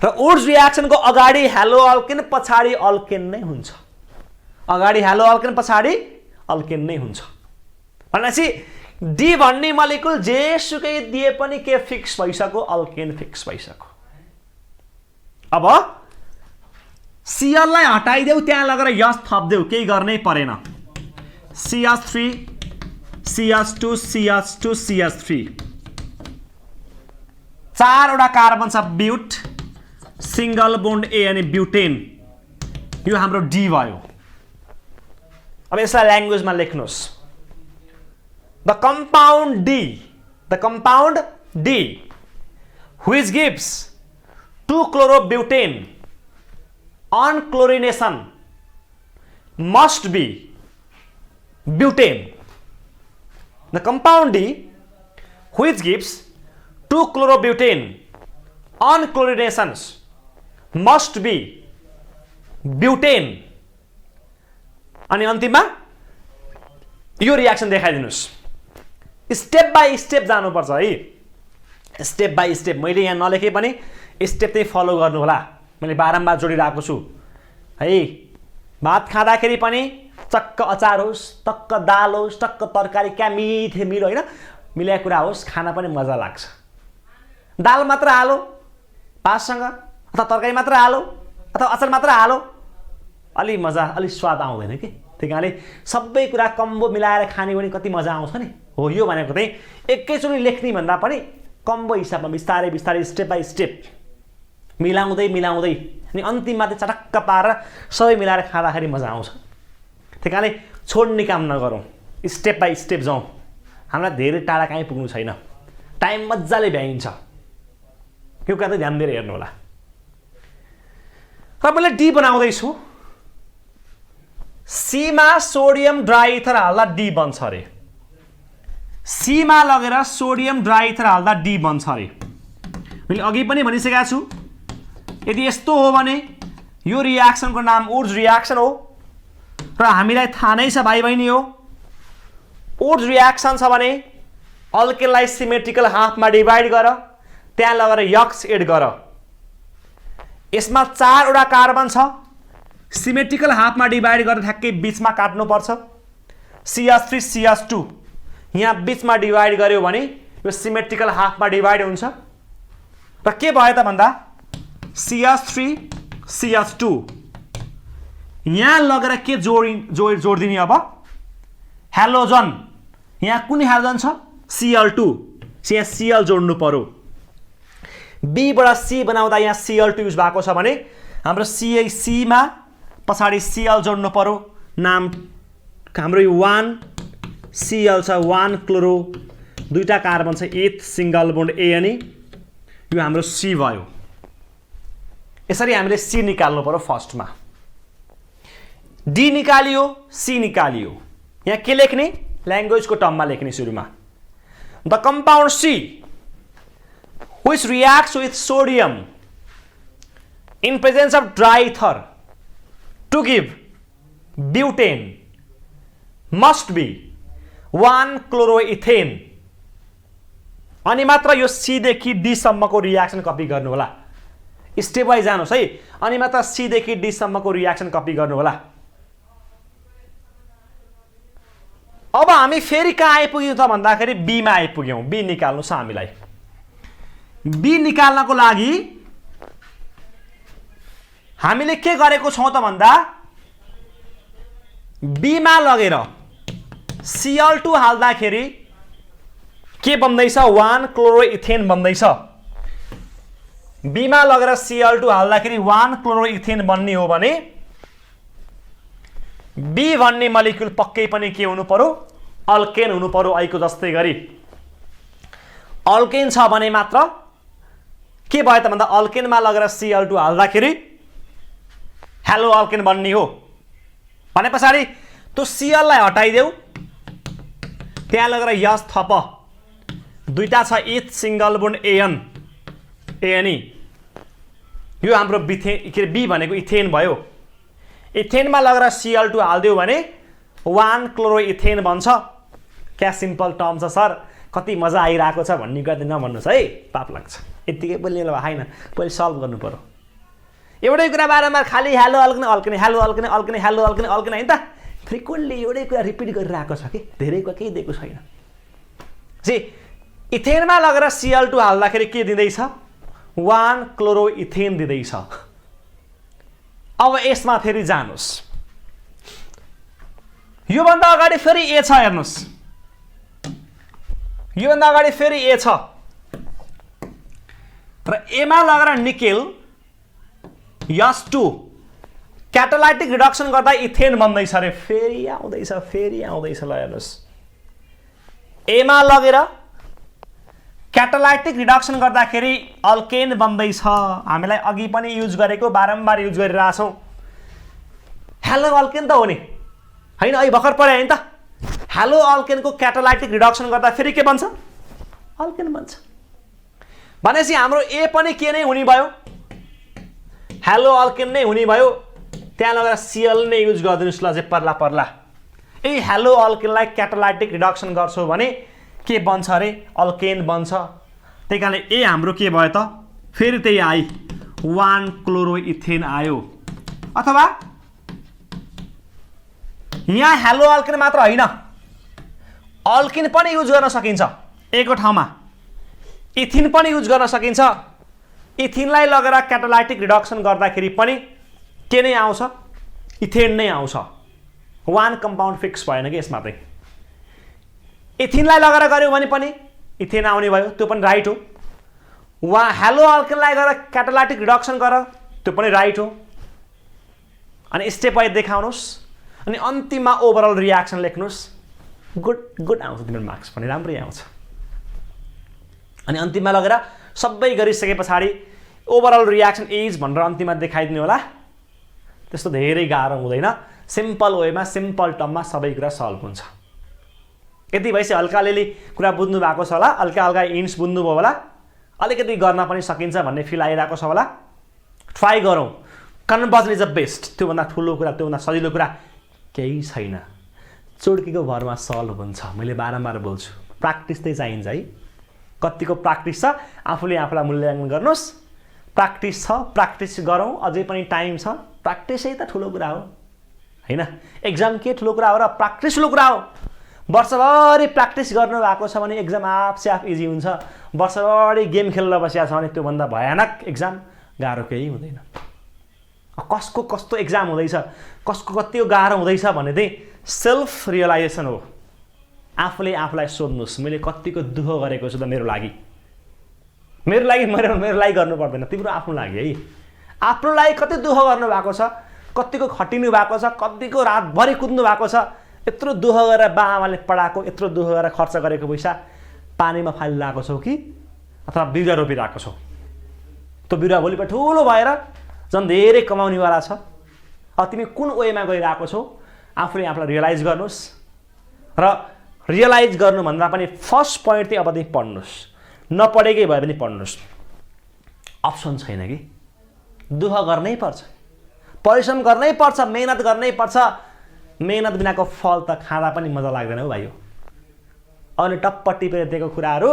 र उड्स रियाक्सनको अगाडि हेलो अल्केन, पछाडि अल्केन नै हुन्छ। अगाडि हेलो अल्केन, पछाडि अल्केन नै हुन्छ। भनेपछि D भन्ने मलिकुल जेसुकै दिए पनि के फिक्स भइसक्यो, अल्केन फिक्स भइसक्यो। अब Cl लाई हटाइदेऊ, त्यहाँ लगेर H थप्देऊ, केही गर्नै परेन। CH3 CH2 CH2 CH3, 4 वटा कार्बन छ, ब्युट, सिंगल बोन्ड A अनि ब्युटेन, यो हाम्रो D भयो। अब यसलाई ल्याङ्ग्वेजमा लेख्नुहोस्। The compound D which gives 2 chlorobutane on chlorination must be butane. The compound D which gives 2 chlorobutane on chlorinations must be butane. अनि अन्तिममा यो रियाक्सन देखाइदिनुस्। स्टेप बाई स्टेप जानुपर्छ है, स्टेप बाई स्टेप। मैले यहाँ नलेखे पनि स्टेप चाहिँ फलो गर्नु होला। मैले बारम्बार जोडिरहेको छु है। भात खाँदाखेरि पनि चक्क अचार होस्, टक्क दाल होस्, टक्क तरकारी, क्या मिठे मिलो होइन, मिलाएको कुरा होस्, खाना पनि मजा लाग्छ। दाल मात्र हालो भातसँग, अथवा तरकारी मात्र हालो अथवा अचार मात्र हालो, अलि मजा अलि स्वाद आउँदैन कि। त्यही कारणले सबै कुरा कम्बो मिलाएर खाने भने कति मजा आउँछ नि। हो यो भनेको चाहिँ एकैचोटि लेख्ने भन्दा पनि कम्बो हिसाबमा बिस्तारै बिस्तारै स्टेप बाई स्टेप मिलाउँदै मिलाउँदै अनि अन्तिममा चाहिँ चटक्क पारेर सबै मिलाएर खाँदाखेरि मजा आउँछ। त्यही कारणले छोड्ने काम नगरौँ, स्टेप बाई स्टेप जाउँ। हामीलाई धेरै टाढा कहीँ पुग्नु छैन, टाइम मजाले भ्याइन्छ। यो कुरा त ध्यान दिएर हेर्नु होला। र मैले डी बनाउँदैछु, सीमा सोडियम ड्राइइथर हाल्दा डी बन्छ अरे। सीमा लगेर सोडियम ड्राइइथर हाल्दा डी बन्छ अरे। मैले अघि पनि भनिसकेको छु, यदि यस्तो हो भने यो रियाक्सनको नाम उड्स रियाक्सन हो र हामीलाई थाहा नै छ भाइ बहिनी हो। उड्स रियाक्सन छ भने अल्केनलाई सिमेट्रिकल हाफमा डिभाइड गर, त्यहाँ लगेर यक्स एड गर। यसमा 4 वटा कार्बन छ, सिमेट्रिकल हाफमा डिभाइड गरेर ठ्याक्कै बिचमा काट्नुपर्छ। CH3 CH2 यहाँ बिचमा डिभाइड गर्यो भने यो सिमेट्रिकल हाफमा डिभाइड हुन्छ र के भयो त भन्दा CH3 CH2 यहाँ लगेर के जोडिदिने अब हेलोजन। यहाँ कुन हेलोजन छ Cl2, यहाँ Cl जोड्नु पर्यो। B बाट C बनाउँदा यहाँ Cl2 युज भएको छ भने हाम्रो C मा पछाडि Cl जोड्नु पर्यो। नाम हाम्रो यो 1 Cl छ, 1 क्लोरो, दुईटा कार्बन छ, 8 सिंगल बोन्ड ANE, यो हाम्रो C भयो। यसरी हामीले C निकाल्नु पर्यो फर्स्टमा। D निकालियो, C निकालियो, यहाँ के लेख्ने ल्याङ्ग्वेजको टर्ममा लेख्ने सुरुमा। The compound C which reacts with sodium in presence of dry ether to give butane must be 1 chloroethane। अनि मात्र यो C देखि D सम्मको रियाक्सन कपी गर्नु होला। स्टेप वाइज जानुस् है। अनि मात्र C देखि D सम्मको रियाक्सन कपी गर्नु होला। अब हामी फेरि कहाँ आइपुग्यौँ त भन्दाखेरि B मा आइपुग्यौँ। B निकाल्नुस् हामीलाई। B निकाल्नको लागि हामीले के गरेको छौँ त भन्दा B मा लगेर Cl2 हाल्दाखेरि के बन्दैछ 1 क्लोरोइथेन बन्दैछ। B मा लगेर Cl2 हाल्दाखेरि 1 क्लोरोइथेन बन्ने हो भने B भन्ने मोलिक्युल पक्कै पनि के हुनु पर्यो अल्केन हुनु पर्यो। आइको जस्तै गरी अल्केन छ भने मात्र के भयो त भन्दा अल्केनमा लगेर Cl2 हाल्दाखेरि हेलो अल्केन बन्ने हो भने पछाडि त्यो Cl लाई हटाइदेऊ, त्यहाँ लगेर यस थप, दुईटा छ 8 सिंगल बोन्ड ANE, यो हाम्रो B भनेको इथेन भयो। इथेनमा लगेर Cl2 हाल्दियो भने 1 क्लोरोइथेन बन्छ। क्या सिम्पल टर्म छ सर, कति मजा आइरहेको छ भन्ने कुरा नभन्नुहोस् है, पाप लाग्छ। यतिकै बोल्ने होइन, पहिले सल्भ गर्नु पर्यो। एउटै कुरा बारम्बार खालि hello alkane alkane hello alkane alkane hello alkane alkane हैन त, फ्रिक्वेन्टली एउटै कुरा रिपिट गरिरहेको छ कि धेरै केही दिएको छैन। जी इथेनमा लगेर Cl2 हाल्दाखेरि के दिँदैछ 1 क्लोरोइथेन दिँदैछ। अब यसमा फेरि जानुस्, योभन्दा अगाडि फेरि A छ हेर्नुस्, योभन्दा अगाडि फेरि A छ र A मा लगेर निकेल S2 क्याटालाइटिक रिडक्सन गर्दा इथेन बन्दैछ रे। फेरि आउँदैछ ल हेर्नुस्, A मा लगेर क्याटालाइटिक रिडक्सन गर्दाखेरि अल्केन बन्दैछ। हामीलाई अघि पनि युज गरेको, बारम्बार युज गरिरहेछौँ। हेलो अल्केन त हो नि हैन, अहिले भर्खर पढे हैन त। हेलो अल्केनको क्याटालाइटिक रिडक्सन गर्दा फेरि के बन्छ अल्केन बन्छ। भनेपछि हाम्रो A पनि के नै हुने भयो हेलो अल्केन नै हुने भयो। त्यहाँ लगेर Cl नै युज गरिदिनुस् ल, जे पर्ला पर्ला। ए हेलो अल्केनलाई क्याटालाइटिक रिडक्सन गर्छौ भने के बन्छ अरे अल्केन बन्छ। त्यही कारणले A हाम्रो के भयो त फेरि त्यही आई 1 क्लोरोइथेन आयो। अथवा यहाँ हेलो अल्केन मात्र होइन, अल्किन पनि युज गर्न सकिन्छ। A को ठाउँमा इथिन पनि युज गर्न सकिन्छ इथिनलाई लगेर क्याटालाइटिक रिडक्सन गर्दाखेरि पनि के नै आउँछ? इथेन नै आउँछ। वान कम्पाउन्ड फिक्स भएन कि यसमा चाहिँ। इथिनलाई लगेर गर्यो भने पनि इथेन आउने भयो, त्यो पनि राइट हो। वा हेलो अल्केनलाई गरेर क्याटालाइटिक रिडक्सन गर, त्यो पनि राइट हो। अनि स्टेप वाइज देखाउनुहोस्, अनि अन्तिममा ओभरअल रियाक्सन लेख्नुहोस्। गुड आउँछ, तिम्रो मार्क्स पनि राम्रै आउँछ। अनि अन्तिममा लगेर सबै गरिसके पछाडि ओभरअल रियाक्सन इज भनेर अन्तिममा देखाइदिनु होला। त्यस्तो धेरै गाह्रो हुँदैन, सिम्पल वेमा सिम्पल टर्ममा सबै कुरा सल्भ हुन्छ। यति भएपछि हल्का अलिअलि कुरा बुझ्नु भएको छ होला, हल्का हल्का इन्ट्स बुझ्नुभयो होला, अलिकति गर्न पनि सकिन्छ भन्ने फिल आइरहेको छ होला। ट्राई गरौँ। Conversion is the best. त्योभन्दा ठुलो कुरा, त्योभन्दा सजिलो कुरा केही छैन। चुड्कीको भरमा सल्भ हुन्छ। मैले बारम्बार बोल्छु, प्र्याक्टिस चाहिँ चाहिन्छ है। कतिको प्र्याक्टिस छ आफूले आफूलाई मूल्याङ्कन गर्नुहोस्। प्र्याक्टिस छ, प्र्याक्टिस गरौँ, अझै पनि टाइम छ। प्र्याक्टिसै त ठुलो कुरा हो होइन? एक्जाम के ठुलो कुरा हो र? प्र्याक्टिस ठुलो कुरा हो। वर्षभरि प्र्याक्टिस गर्नुभएको छ भने एक्जाम आफसे आफ इजी हुन्छ। वर्षभरि गेम खेल्न बसिया छ भने त्योभन्दा भयानक एक्जाम गाह्रो केही हुँदैन। कसको कस्तो एक्जाम हुँदैछ, कसको कति गाह्रो हुँदैछ भन्ने चाहिँ सेल्फ रियलाइजेसन हो। आफूले आफूलाई सोध्नुहोस्, मैले कतिको दुःख गरेको छु त मेरो लागि गर्नु पर्दैन, तिम्रो आफ्नो लागि है। आफ्नो लागि कति दुःख गर्नु भएको छ, कतिको खटिनु भएको छ, कतिको रातभरि कुद्नु भएको छ। यत्रो दुःख गरेर बाआमाले पढाएको, यत्रो दुःख गरेर खर्च गरेको पैसा पानीमा फालिरहेको छौ कि अथवा बिरुवा रोपिरहेको छौ? त्यो बिरुवा भोलिपल्ट ठुलो भएर झन् धेरै कमाउनेवाला छ। अब तिमी कुन वेमा गइरहेको छौ आफूले आफूलाई रियलाइज गर्नुहोस्। र रियलाइज गर्नुभन्दा पनि फर्स्ट पोइन्ट चाहिँ अब चाहिँ पढ्नुहोस्। नपढेकै भए पनि पढ्नुहोस्, अप्सन छैन कि। दुःख गर्नै पर्छ, परिश्रम गर्नै पर्छ, मेहनत गर्नै पर्छ। मेहनत बिनाको फल त खाँदा पनि मजा लाग्दैन हो भाइ हो। अनि टप्प टिपेर दिएको कुराहरू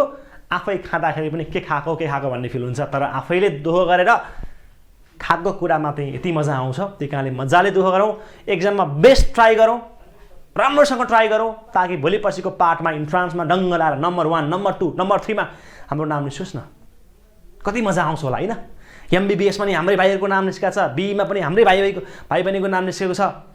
आफै खाँदाखेरि पनि के खाएको भन्ने फिल हुन्छ। तर आफैले दुःख गरेर खाएको कुरामा चाहिँ यति मजा आउँछ। त्यही कारणले मजाले दुःख गरौँ, एक्जाममा बेस्ट ट्राई गरौँ, राम्रोसँग ट्राई गरौँ, ताकि भोलि पछिको पार्टमा इन्ट्रान्समा डङ्ग लाएर नम्बर 1, नम्बर 2, नम्बर 3 मा हाम्रो नाम निस्कोस् न। कति मजा आउँछ होला होइन? एमबीबीएसमा पनि हाम्रै भाइहरूको नाम निस्केको छ, बीईमा पनि हाम्रै भाइ बहिनीको नाम निस्केको छ,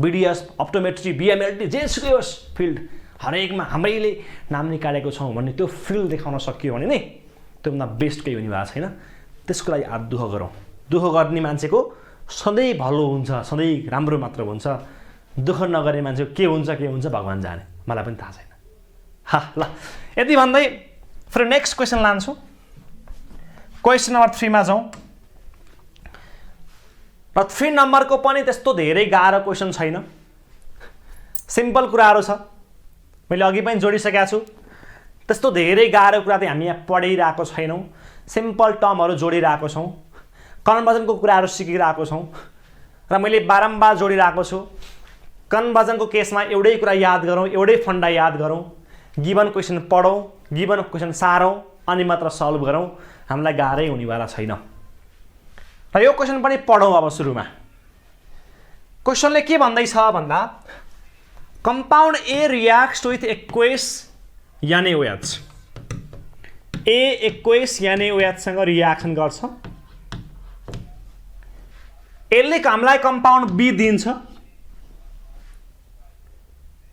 बीडीएस, अप्टोमेट्री, बीएमएलटी, जेसुकै होस् फिल्ड हरेकमा हाम्रैले नाम निकालेको छौँ भन्ने त्यो फिल देखाउन सकियो भने नि त्योभन्दा बेस्ट केही हुने भएको छैन। त्यसको लागि आज दुःख गरौँ। दुःख गर्ने मान्छेको सधैँ भलो हुन्छ, सधैँ राम्रो मात्र हुन्छ। दुःख नगर्ने मान्छेको के हुन्छ भगवान जाने, मलाई पनि थाहा छैन। ल यति भन्दै फेरि नेक्स्ट क्वेसन लान्छु। क्वेसन नम्बर 3 मा जाउँ। र 3 नम्बरको पनि त्यस्तो धेरै गाह्रो क्वेसन छैन, सिम्पल कुराहरू छ। मैले अघि पनि जोडिसकेको छु। त्यस्तो धेरै गाह्रो कुरा चाहिँ हामी यहाँ पढिरहेको छैनौँ, सिम्पल टर्महरू जोडिरहेको छौँ, कन्भर्जनको कुराहरू सिकिरहेको छौँ। र मैले बारम्बार जोडिरहेको छु, कन्भर्जनको केसमा एउटै कुरा याद गरौँ, एउटै फन्डा याद गरौँ। गिभन क्वेसन पढौँ, गिभन क्वेसन सारौँ, अनि मात्र सल्भ गरौँ। हामीलाई गाह्रै हुनेवाला छैन। र यो क्वेसन पनि पढौँ। अब सुरुमा क्वेसनले के भन्दैछ भन्दा compound A reacts with aqueous NaOH। A aqueous NaOH सँग रियाक्सन गर्छ। यसले हामीलाई कम्पाउन्ड बी दिन्छ।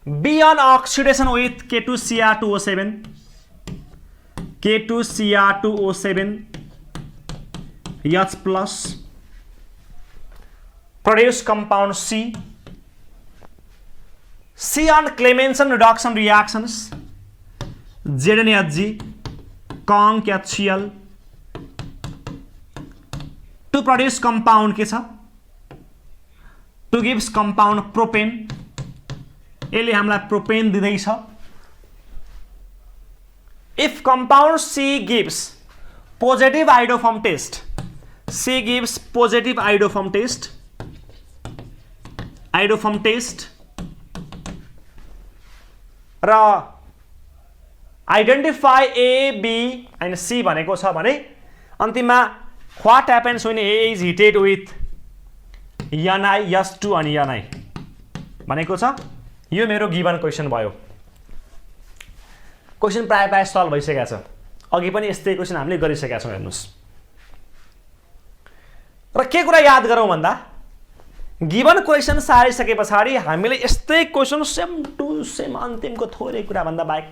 B on oxidation with K2Cr2O7, K2Cr2O7 H plus produce compound C. C on Clemmensen reduction reactions ZnHg, conc HCl to produce compound के छ? To gives compound propane. यसले हामीलाई propane दिँदैछ। If compound C gives positive iodoform test, C gives positive iodoform test, र identify A, B and C भनेको छ भने अन्तिममा what happens when A is heated with NiS2 अनि Ni भनेको छ। यो मेरो गिभन क्वेसन भयो। क्वेसन प्राय सल्भ भइसकेको छ। अघि पनि यस्तै क्वेसन हामीले गरिसकेका छौँ। हेर्नुहोस् र के कुरा याद गरौँ भन्दा गिभन क्वेसन सारिसके पछाडि हामीले यस्तै क्वेसन सेम टु सेम अन्तिमको थोरै कुरा भन्दा बाहेक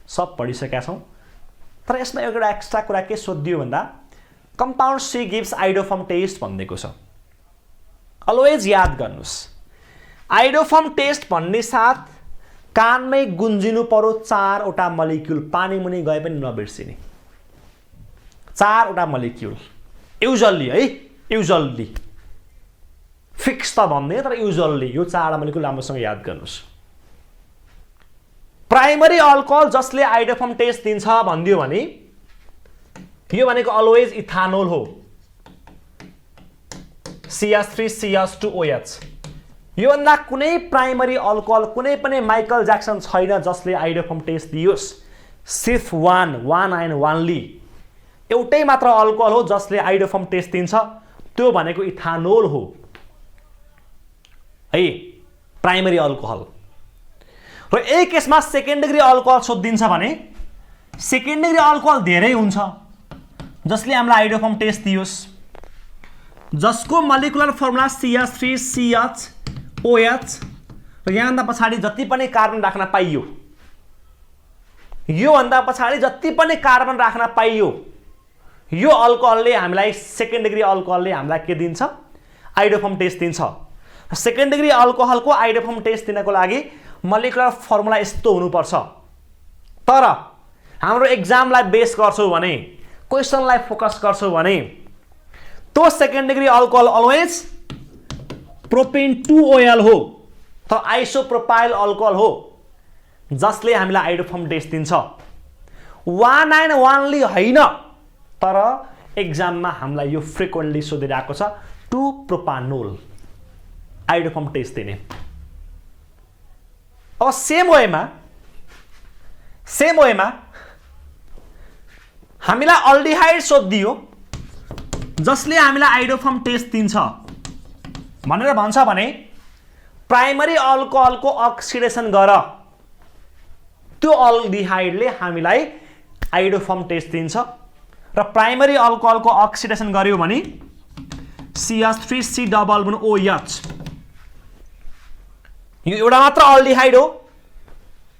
सब पढिसकेका छौँ। तर यसमा एउटा एक्स्ट्रा कुरा के सोधियो भन्दा compound C gives iodoform test भनिदिएको छ। अलवेज याद गर्नुहोस्, आइडोफर्म टेस्ट भन्ने साथ कानमै गुन्जिनु पर्यो 4 वटा मलिक्युल, पानी मुनि गए पनि नबिर्सिने 4 वटा मलिक्युल युजल्ली है, युजल्ली फिक्स त भन्दैन तर युजल्ली यो 4 मलिक्युल राम्रोसँग याद गर्नुहोस्। प्राइमरी अल्कोहल जसले आइडोफर्म टेस्ट दिन्छ भनिदियो भने यो भनेको अलवेज इथानोल हो, CH3CH2OH। योभन्दा कुनै प्राइमरी अल्कोहल कुनै पनि माइकल ज्याक्सन छैन जसले आइडोफर्म टेस्ट दियोस्। सिर्फ वान एन्ड वानली एउटै मात्र अल्कोहल हो जसले आइडोफर्म टेस्ट दिन्छ, त्यो भनेको इथानोल हो है, प्राइमरी अल्कोहल। र यही केसमा सेकेन्ड डिग्री अल्कोहल सोधिन्छ भने सेकेन्ड डिग्री अल्कोहल धेरै हुन्छ जसले हामीलाई आइडोफर्म टेस्ट दियोस्, जसको मोलिकुलर फर्मुला CH3CHOH र यहाँभन्दा पछाडि जति पनि कार्बन राख्न पाइयो, योभन्दा पछाडि जति पनि कार्बन राख्न पाइयो, यो अल्कोहलले हामीलाई सेकेन्ड डिग्री अल्कोहलले हामीलाई के दिन्छ? आइडोफर्म टेस्ट दिन्छ। सेकेन्ड डिग्री अल्कोहलको आइडोफर्म टेस्ट दिनको लागि मोलिकुलर फर्मुला यस्तो हुनुपर्छ। तर हाम्रो एक्जामलाई बेस गर्छौ भने, क्वेसनलाई फोकस गर्छौ भने तो second degree alcohol always propane 2OL हो, त आइसोप्रोपाइल अल्कोहल हो जसले हामीलाई आइडोफर्म टेस्ट दिन्छ। 1 एन्ड वानली होइन, तर एक्जाममा हामीलाई यो फ्रिक्वेन्टली सोधिरहेको छ 2 प्रोपानोल आइडोफर्म टेस्ट दिने। अब सेम वेमा हामीलाई अल्डिहाइड सोधिदियो जसले हामीलाई आइडोफर्म टेस्ट दिन्छ भनेर भन्छ भने प्राइमरी अल्कोहलको अक्सिडेसन गर, त्यो अल्डिहाइडले हामीलाई आइडोफर्म टेस्ट दिन्छ। र प्राइमरी अल्कोहलको अक्सिडेसन गर्यो भने CH3COOH यो एउटा मात्र अल्डिहाइड हो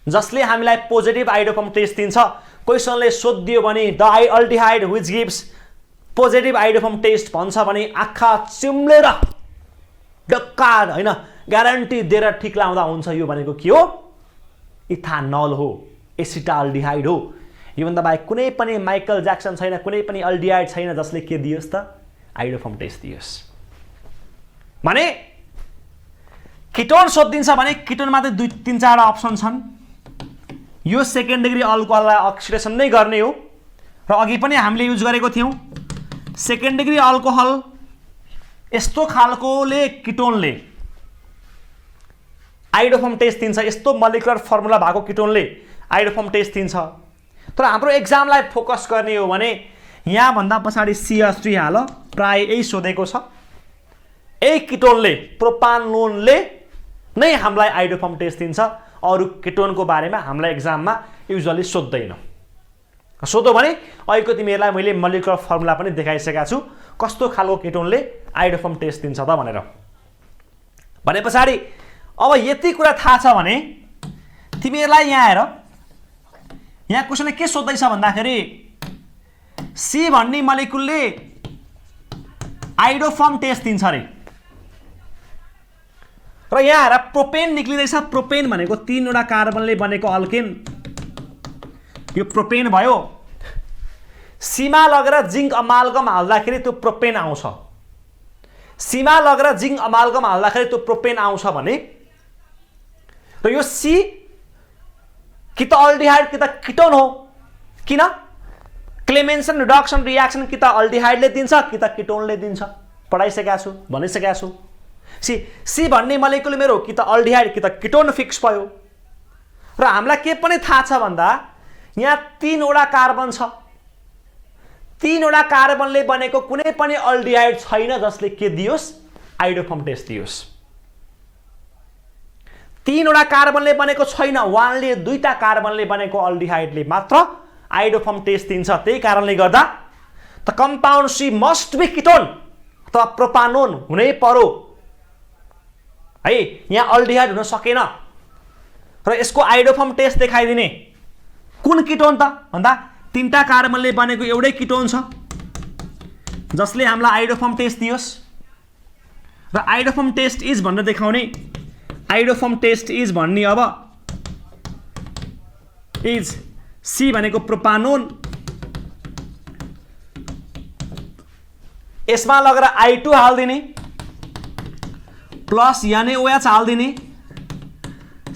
जसले हामीलाई पोजिटिभ आइडोफर्म टेस्ट दिन्छ। क्वेसनले सोधिदियो भने the aldehyde which gives positive iodoform test भन्छ भने आँखा चिम्लेर डक्का होइन ग्यारेन्टी दिएर ठिक लाउँदा हुन्छ। यो भनेको के हो? इथानोल हो, एसिटाल्डिहाइड हो। योभन्दा बाहेक कुनै पनि माइकल ज्याक्सन छैन, कुनै पनि अल्डिहाइड छैन जसले के दियोस् त? आइडोफर्म टेस्ट दियोस्। भने किटोन सोधिदिन्छ भने किटोनमा त 2-3-4 अप्सन छन्। यो सेकेन्ड डिग्री अल्कोहललाई अक्सिडेसन नै गर्ने हो र अघि पनि हामीले युज गरेको थियौँ। सेकेन्ड डिग्री अल्कोहल यस्तो खालकोले किटोनले आइडोफर्म टेस्ट दिन्छ, यस्तो मोलिकुलर फर्मुला भएको किटोनले आइडोफर्म टेस्ट दिन्छ। तर हाम्रो एक्जामलाई फोकस गर्ने हो भने यहाँ भन्दा पछाडि CH3 हाल, प्राय यही सोधेको छ। यही किटोनले प्रोपानोनले नै हामीलाई आइडोफर्म टेस्ट दिन्छ। अरू किटोनको बारेमा हामीलाई एक्जाममा युजुअली सोध्दैन। सोधो भने अहिलेको तिमीहरूलाई मैले मोलिकुलर फर्मुला पनि देखाइसकेको छु कस्तो खालको किटोनले आइडोफर्म टेस्ट दिन्छ त भनेर। भने पछाडि अब यति कुरा थाहा छ भने तिमीहरूलाई यहाँ हेर, यहाँ क्वेसनले के सोध्दैछ भन्दाखेरि सी भन्ने मोलिकुलले आइडोफर्म टेस्ट दिन्छ अरे। र यहाँ हेर प्रोपेन निक्लिँदैछ। प्रोपेन भनेको 3 वटा कार्बनले बनेको अल्केन, यो प्रोपेन भयो। सीमा लगेर जिङ्क अमाल्गम हाल्दाखेरि त्यो प्रोपेन आउँछ। सीमा लगेर जिङ्क अमाल्गम हाल्दाखेरि त्यो प्रोपेन आउँछ भने र यो सी कि त अल्डिहाइड कि त किटोन हो। किन? क्लेमेन्सन रिडक्सन रियाक्सन कि त अल्डिहाइडले दिन्छ कि त किटोनले दिन्छ। पढाइसकेको छु, भनिसकेको छु। सी भन्ने मोलिकुल मेरो कि त अल्डिहाइड कि त किटोन फिक्स भयो। र हामीलाई के पनि थाहा छ भन्दा यहाँ 3 वटा कार्बन छ। 3 वटा कार्बनले बनेको कुनै पनि अल्डिहाइड छैन जसले के दियोस्? Iodoform test दियोस्। 3 वटा कार्बनले बनेको छैन, वानले 2टा कार्बनले बनेको अल्डिहाइडले मात्र आइडोफर्म टेस्ट दिन्छ। त्यही कारणले गर्दा the compound C must be ketone, अथवा प्रोपानोन हुनै पर्यो है। यहाँ अल्डिहाइड हुन सकेन र यसको आइडोफर्म टेस्ट देखाइदिने कुन किटोन त भन्दा 3टा कार्बनले बनेको एउटै किटोन छ जसले हामीलाई आइडोफर्म टेस्ट दियोस् र आइडोफर्म टेस्ट इज भनेर देखाउने। आइडोफर्म टेस्ट इज भन्ने अब इज सी भनेको प्रोपानोन, यसमा लगेर I2 हाल्दिने प्लस NaOH हाल्दिने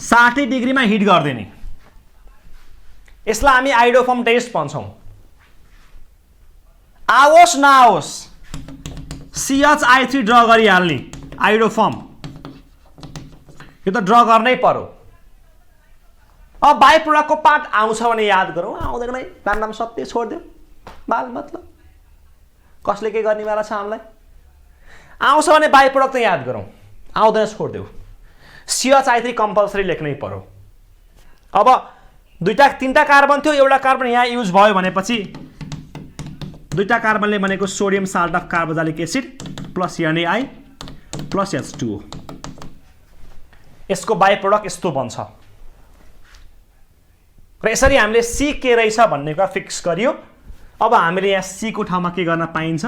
60 डिग्रीमा हिट गर्दिने। यसलाई हामी आइडोफर्म टेस्ट भन्छौँ। आओस् नआओस् CHI3 ड्र गरिहाल्ने आइडोफर्म, यो त ड्र गर्नै पर्यो। अब बाई प्रोडक्टको पार्ट आउँछ भने याद गरौँ, आउँदैन नाम सत्य छोडिदिउँ, बाल मतलब कसले के गर्नेवाला छ हामीलाई। आउँछ भने बाई प्रोडक्ट त याद गरौँ, आउँदैन छोडिदेऊ। CHI3 कम्पलसरी लेख्नै पर्यो। अब 3टा कार्बन थियो, एउटा कार्बन यहाँ युज भयो भनेपछि 2टा कार्बनले बनेको sodium salt of carboxylic acid plus NaI plus H2O, यसको बाई प्रोडक्ट यस्तो बन्छ र यसरी हामीले C के रहेछ भन्ने कुरा फिक्स गरियो। अब हामीले यहाँ C को ठाउँमा के गर्न पाइन्छ,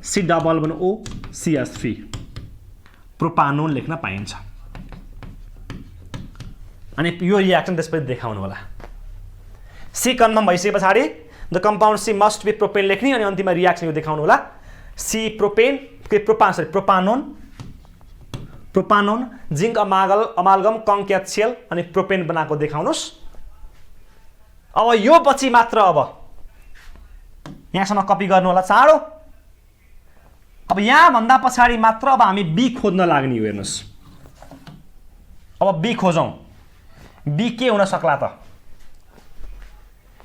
C डबल बन O CH3 प्रोपानोन लेख्न पाइन्छ। अनि यो रियाक्सन त्यसपछि देखाउनु होला। C कन्फर्म भइसके पछाडि the compound C must be propane लेख्ने अनि अन्तिममा रियाक्सन यो देखाउनु होला। C प्रोपेन के प्रोपानोन जिंक अमालगम कङ्क्याचियल अनि प्रोपेन बनाएको देखाउनुस्। अब यो पछि मात्र अब यहाँसम्म कपी गर्नु होला चाँडो। अब यहाँ भन्दा पछाडि मात्र अब हामी बी खोज्न लाग्ने हो। हेर्नुस् अब बी खोजौँ। बी के हुन सक्ला त?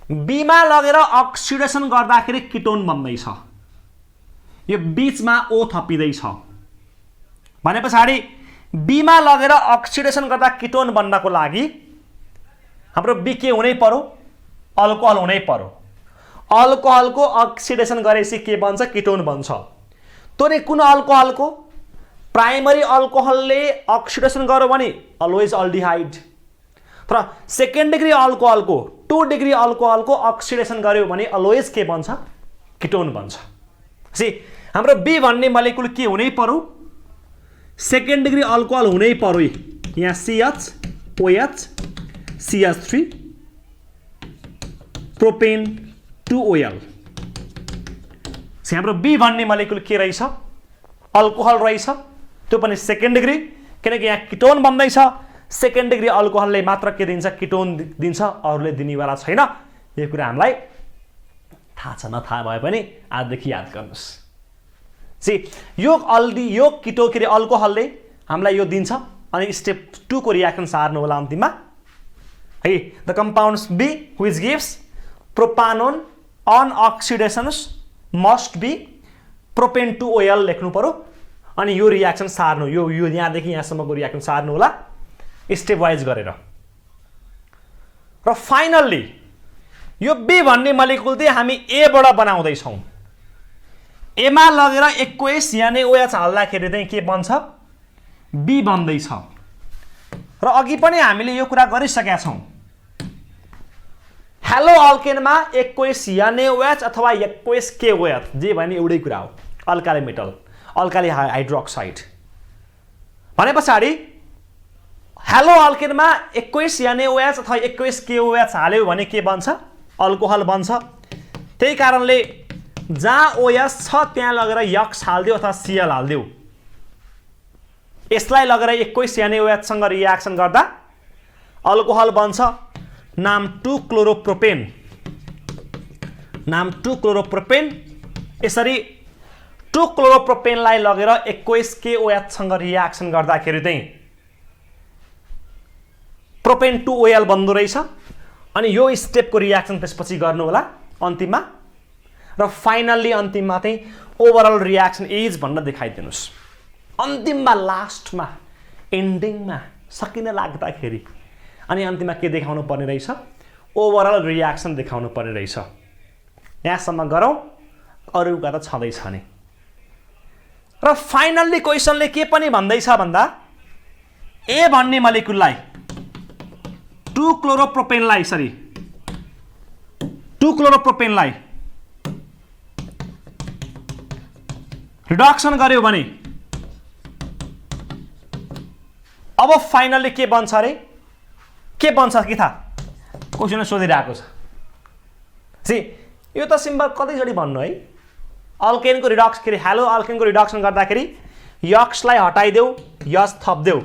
बीमा लगेर अक्सिडेसन गर्दाखेरि किटोन बन्दैछ, यो बीचमा O थपिँदैछ भने पछाडि बीमा लगेर अक्सिडेसन गर्दा किटोन बन्नको लागि हाम्रो बी के हुनै पर्यो, अल्कोहल हुनै पर्यो। अल्कोहलको अक्सिडेसन गरेपछि के बन्छ, किटोन बन्छ। तो नि कुन अल्कोहलको? प्राइमरी अल्कोहलले अक्सिडेसन गर्यो भने अलवेज अल्डिहाइड, तर सेकेन्ड डिग्री अल्कोहलको 2 डिग्री अल्कोहलको अक्सिडेसन गर्यो भने अलवेज के बन्छ, किटोन बन्छ। हाम्रो बी भन्ने मलिकुल के हुनै पर्यो, सेकेन्ड डिग्री अल्कोहल हुनै पर्यो। यहाँ CHOH CH3 प्रोपेन 2OL। हाम्रो बी भन्ने मलिकुल के रहेछ, अल्कोहल रहेछ, त्यो पनि सेकेन्ड डिग्री, किनकि यहाँ किटोन बन्दैछ। सेकेन्ड डिग्री अल्कोहलले मात्र के दिन्छ, किटोन दिन्छ, अरूले दिनेवाला छैन। यो कुरा हामीलाई थाहा छ, नथाहा भए पनि आजदेखि याद गर्नुहोस्। यो किटो के अरे अल्कोहलले हामीलाई यो दिन्छ अनि स्टेप 2 को रियाक्सन सार्नु होला अन्तिममा है। The compounds B which gives propanone on oxidations must be propane 2OL लेख्नु पर्यो अनि यो रियाक्सन सार्नु। यो यहाँदेखि यहाँसम्मको रियाक्सन सार्नु होला स्टेप वाइज गरेर। र फाइनल्ली यो बी भन्ने मलिकुल चाहिँ हामी ए बाट बनाउँदैछौँ। एमा लगेर 21 NaOH हाल्दाखेरि चाहिँ के बन्छ, बी बन्दैछ। र अघि पनि हामीले यो कुरा गरिसकेका छौँ। हेलो अल्केनमा 21 NaOH अथवा 21 KOH जे भने एउटै कुरा हो, अल्काली मेटल, अल्काली हाइड्रोक्साइड भने पछाडि हेलो अल्केनमा 21 NaOH अथवा 21 KOH हाल्यो भने के बन्छ, अल्कोहल बन्छ। त्यही कारणले जहाँ OH छ त्यहाँ लगेर यक्स हाल्दियो अथवा Cl हाल्दियो। यसलाई लगेर 21 NaOH सँग रियाक्सन गर्दा अल्कोहल बन्छ, नाम 2 क्लोरोप्रोपेन, नाम 2 क्लोरोप्रोपेन। यसरी 2 क्लोरोप्रोपेनलाई लगेर 21 KOH सँग रियाक्सन गर्दाखेरि चाहिँ प्रोपेन 2OL बन्दो रहेछ। अनि यो स्टेपको रियाक्सन त्यसपछि गर्नु होला अन्तिममा। र फाइनल्ली अन्तिममा चाहिँ ओभरअल रियाक्सन इज भनेर देखाइदिनुस्। अन्तिममा लास्टमा एन्डिङमा सकिन लाग्दाखेरि अनि अन्तिममा के देखाउनु पर्ने रहेछ, ओभरअल रियाक्सन देखाउनु पर्ने रहेछ। यहाँसम्म गरौँ, अरूका त छँदैछ नि। र फाइनल्ली क्वेसनले के पनि भन्दैछ भन्दा ए भन्ने मलिक्युललाई 2 क्लोरोप्रोपेनलाई रिडक्सन गर्यो भने अब फाइनल्ली के बन्छ अरे के बन्छ कि थाहा क्वेसन सोधिरहेको छ सी यो त सिम्पल कतिचोटि भन्नु है अल्केनको रिडक्स के अरे हेलो अल्केनको रिडक्सन गर्दाखेरि यक्सलाई हटाइदेऊ यस थप्देऊ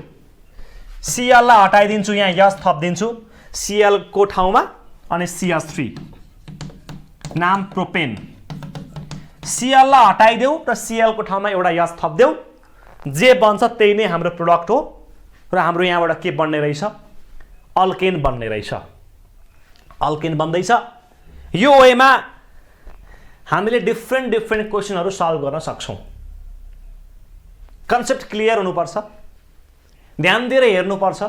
सिएललाई हटाइदिन्छु यहाँ यस थप्दिन्छु सिएल को ठाउँमा अनि CH3 नाम प्रोपेन सिएललाई हटाइदेऊ र सिएल को ठाउँमा एउटा यस थप्देऊ जे बन्छ त्यही नै हाम्रो प्रोडक्ट हो र हाम्रो यहाँबाट के बन्ने रहेछ अल्केन बन्ने रहेछ अल्केन बन्दैछ यो वेमा हामीले डिफ्रेन्ट क्वेसनहरु सल्भ गर्न सक्छौं कन्सेप्ट क्लियर हुनुपर्छ ध्यान दिएर हेर्नुपर्छ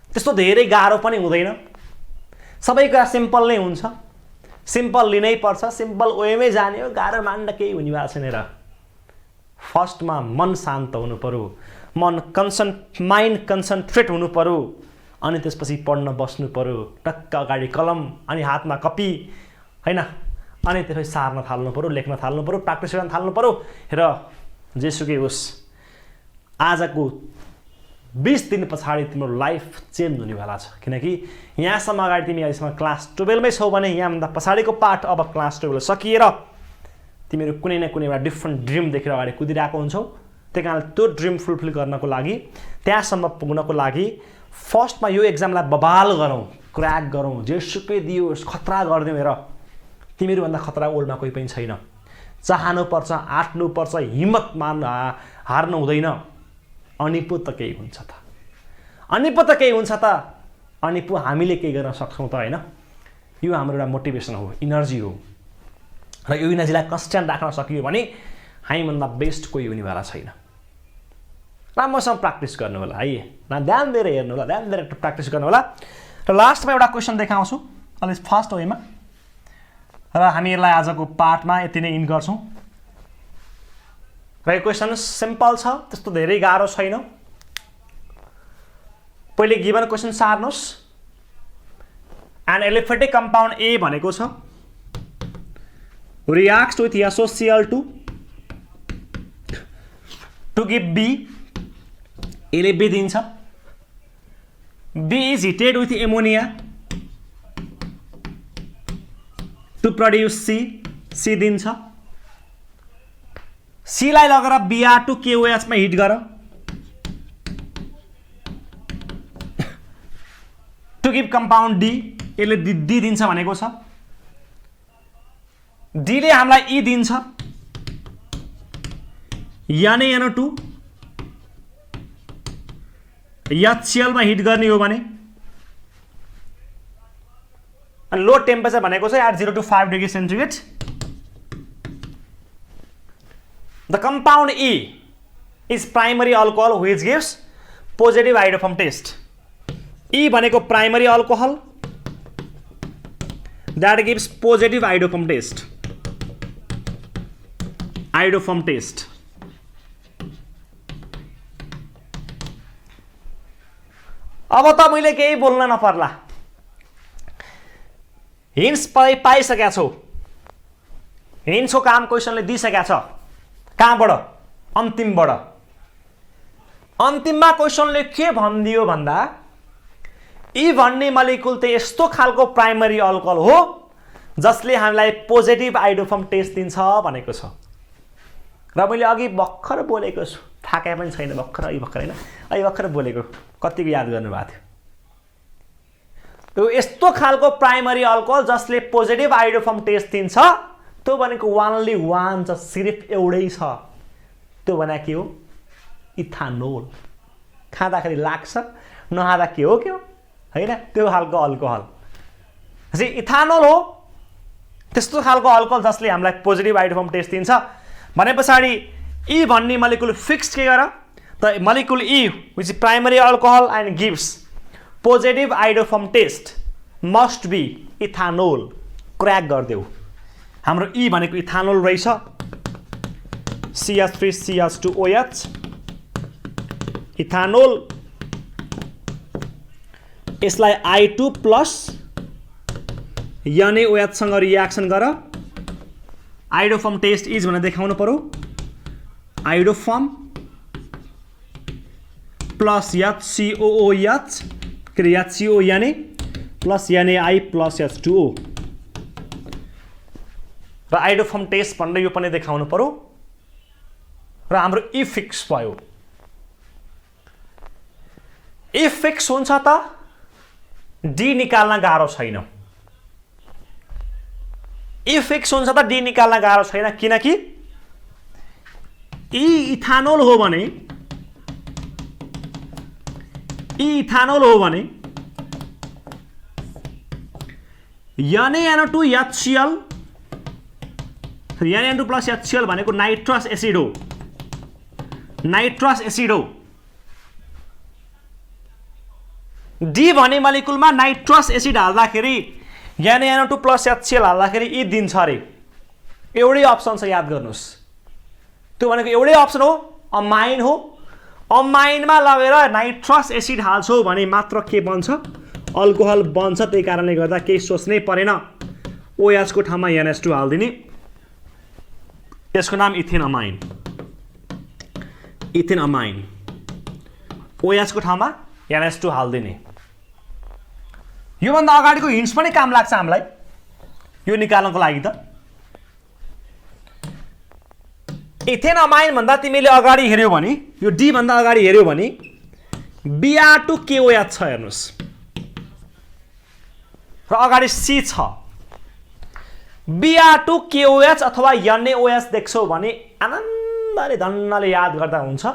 त्यस्तो धेरै गाह्रो पनि हुँदैन सबै कुरा सिम्पल नै हुन्छ सिम्पल लिनै पर्छ सिम्पल वेमै जाने हो गाह्रो मान्न केही हुने भएको छैन र फर्स्टमा मन शान्त हुनु पर्यो माइन्ड कन्सन्ट्रेट हुनु पर्यो अनि त्यसपछि पढ्न बस्नु पर्यो टक्क अगाडि कलम अनि हातमा कपी हैन अनि त्यसपछि सार्न थाल्नु पर्यो लेख्न थाल्नु पर्यो प्र्याक्टिस गर्न थाल्नु पर्यो र जेसुकै होस् आजको 20 दिन पछाडि तिम्रो लाइफ चेन्ज हुने वाला छ किनकि यहाँसम्म अगाडि तिमी अहिलेसम्म क्लास 12 मै छौ भने यहाँभन्दा पछाडिको पार्ट अब क्लास 12 सकिएर तिमीहरू कुनै न कुनै एउटा डिफ्रेन्ट ड्रिम देखेर अगाडि कुदिरहेको हुन्छौ त्यही कारण त्यो ड्रिम फुलफिल गर्नको लागि त्यहाँसम्म पुग्नको लागि फर्स्टमा यो एक्जामलाई बबाल गरौँ क्र्याक गरौँ जेसुकै दियोस् खतरा गरिदिउँ हेर तिमीहरूभन्दा खतरा ओल्डमा कोही पनि छैन चाहनुपर्छ आँट्नुपर्छ हिम्मत हार्नु हुँदैन अनि पो त केही हुन्छ त अनि पो त केही हुन्छ त अनि पो हामीले केही गर्न सक्छौँ त हैन यो हाम्रो एउटा मोटिभेसन हो इनर्जी हो र यो इनर्जीलाई कन्स्ट्यान्ट राख्न सकियो भने हामीभन्दा बेस्ट कोही हुनेवाला छैन राम्रोसँग प्र्याक्टिस गर्नु होला है ध्यान दिएर हेर्नु होला ध्यान दिएर प्र्याक्टिस गर्नु होला र लास्टमा एउटा क्वेसन देखाउँछु अलि फास्ट वेमा र हामीहरूलाई आजको पार्टमा यति नै इन गर्छौं र यो क्वेसन सिम्पल छ त्यस्तो धेरै गाह्रो छैन पहिले गिभन क्वेसन सार्नुस् एन एलिफेटिक कम्पाउन्ड ए भनेको छ reacts with SOCl2 to give B यसले B दिन्छ B is heated with ammonia to produce C दिन्छ C लाई लगेर Br2KOH मा हिट गर to give compound D यसले D दिन्छ भनेको छ D ले हामीलाई E दिन्छ NaNO2 HCl मा हिट गर्ने हो भने अनि लो टेम्परेचर भनेको छ at 0 to 5 degree centigrade the compound E is primary alcohol which gives positive iodoform test E भनेको primary alcohol that gives positive iodoform test अब त मैले केही बोल्न नपर्ला हिन्ट्स पाइसकेका छौ हिन्ट्सको काम क्वेसनले दिइसकेका छ कहाँबाट अन्तिमबाट अन्तिममा क्वेसनले के भनिदियो भन्दा ई भन्ने मलिक्युल त यस्तो खालको प्राइमरी अल्कोहल हो जसले हामीलाई पोजिटिभ आइडोफर्म टेस्ट दिन्छ भनेको छ र मैले अघि भर्खर बोलेको छु थाके पनि छैन भर्खर हैन अहिले भर्खर बोलेको कतिको याद गर्नु भएको थियो यो यस्तो खालको प्राइमरी अल्कोहल जसले पोजिटिभ आइडोफर्म टेस्ट दिन्छ त्यो भनेको ओन्ली वान छ सिर्फ एउटै छ त्यो भने के हो इथानोल खाँदाखेरि लाग्छ नखाँदा के हो हैन त्यो खालको अल्कोहल चाहिँ इथानोल हो त्यस्तो खालको अल्कोहल जसले हामीलाई पोजिटिभ आइडोफर्म टेस्ट दिन्छ भनेपछि ई भन्ने मलिक्युल फिक्स्ड के गर त molecule E which is primary alcohol and gives positive iodoform test must be ethanol crack गर्देऊ हाम्रो ई भनेको इथानोल रहेछ CH3CH2OH, इथानोल, यसलाई I2 प्लस NaOH सँग रियाक्सन गर, आइडोफर्म टेस्ट इज भनेर देखाउनु पर्यो। आइडोफर्म प्लस HCOOH के अरे HCO Na plus NaI plus H2O र आइडोफर्म टेस्ट भनेर यो पनि देखाउनु पर्यो र हाम्रो ई फिक्स भयो। ई फिक्स हुन्छ त डी निकाल्न गाह्रो छैन। ई फिक्स हुन्छ त डी निकाल्न गाह्रो छैन, किनकि ई इथानोल हो भने NaNO2 HCl NaNO2 plus HCl भनेको नाइट्रस एसिड हो। नाइट्रस एसिड हो। डी भन्ने मलिकुलमा नाइट्रस एसिड हाल्दाखेरि NaNO2 प्लस HCl हाल्दाखेरि यी दिन्छ अरे। एउटै अप्सन छ, याद गर्नुहोस्। त्यो भनेको एउटै अप्सन हो, अमाइन हो। अमाइनमा लगेर नाइट्रस एसिड हाल्छौ भने मात्र के बन्छ? अल्कोहल बन्छ। त्यही कारणले गर्दा केही सोच्नै परेन, OH को ठाउँमा NH2 हाल्दिने। यसको नाम ethane amine. Ethane amine, OH को ठाउँमा NH2 हाल्दिने। योभन्दा अगाडिको हिन्ट्स पनि काम लाग्छ हामीलाई यो निकाल्नको लागि त। इथेन अमाइन भन्दा तिमीले अगाडि हेर्यौ भने, यो डी भन्दा अगाडि हेर्यौ भने Br2KOH छ, हेर्नुस्, र अगाडि C छ। Br2KOH अथवा NaOH देख्छौ भने आनन्दले धन्नले याद गर्दा हुन्छ।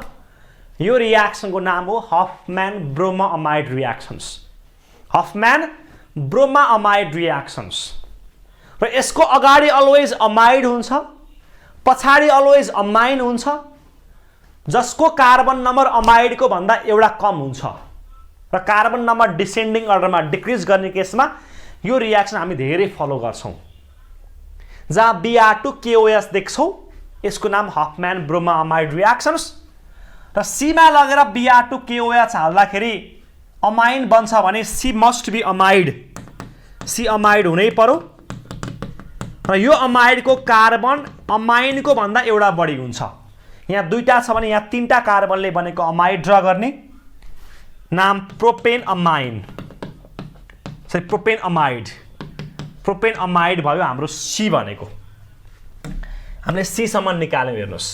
यो रियाक्सनको नाम हो हफम्यान ब्रोमोअमाइड रियाक्सन्स। हफम्यान ब्रोमोअमाइड रियाक्सन्स। र यसको अगाडि अलवेज अमाइड हुन्छ, पछाडि अलवेज अमाइन हुन्छ, जसको कार्बन नम्बर अमाइडको भन्दा एउटा कम हुन्छ र कार्बन नम्बर डिसेन्डिङ अर्डरमा डिक्रिज गर्ने केसमा यो रियाक्सन हामी धेरै फलो गर्छौं। जहाँ Br2KOH देख्छौ यसको नाम हफम्यान ब्रोमोअमाइड रियाक्सन्स, र C मा लगेर Br2KOH हाल्दाखेरि अमाइन बन्छ भने C must be amide. C amide हुनै पर्यो र यो अमाइडको कार्बन अमाइनको भन्दा एउटा बढी हुन्छ। यहाँ दुईटा छ भने यहाँ तीनटा कार्बनले बनेको अमाइड ड्रा गर्ने, नाम propane amine, sorry propane amide. Propane amide भयो हाम्रो C भनेको। हामीले C सम्म निकाल्यौं, हेर्नुस्।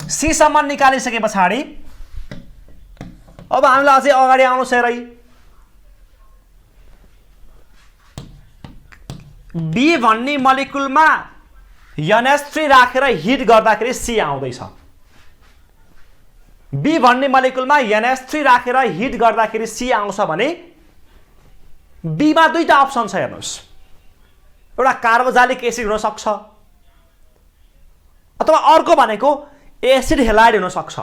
C सम्म निकालिसके पछाडि अब हामीलाई अझै अगाडि आउनु छ रै। B भन्ने मलिकुलमा NH3 राखेर हिट गर्दाखेरि C आउँदैछ। B भन्ने मलिकुलमा NH3 राखेर हिट गर्दाखेरि C आउँछ भने B मा दुईटा अप्सन छ, हेर्नुस्। एउटा कार्बोजालिक एसिड हुन सक्छ अथवा अर्को भनेको एसिड हेलाइड हुन सक्छ।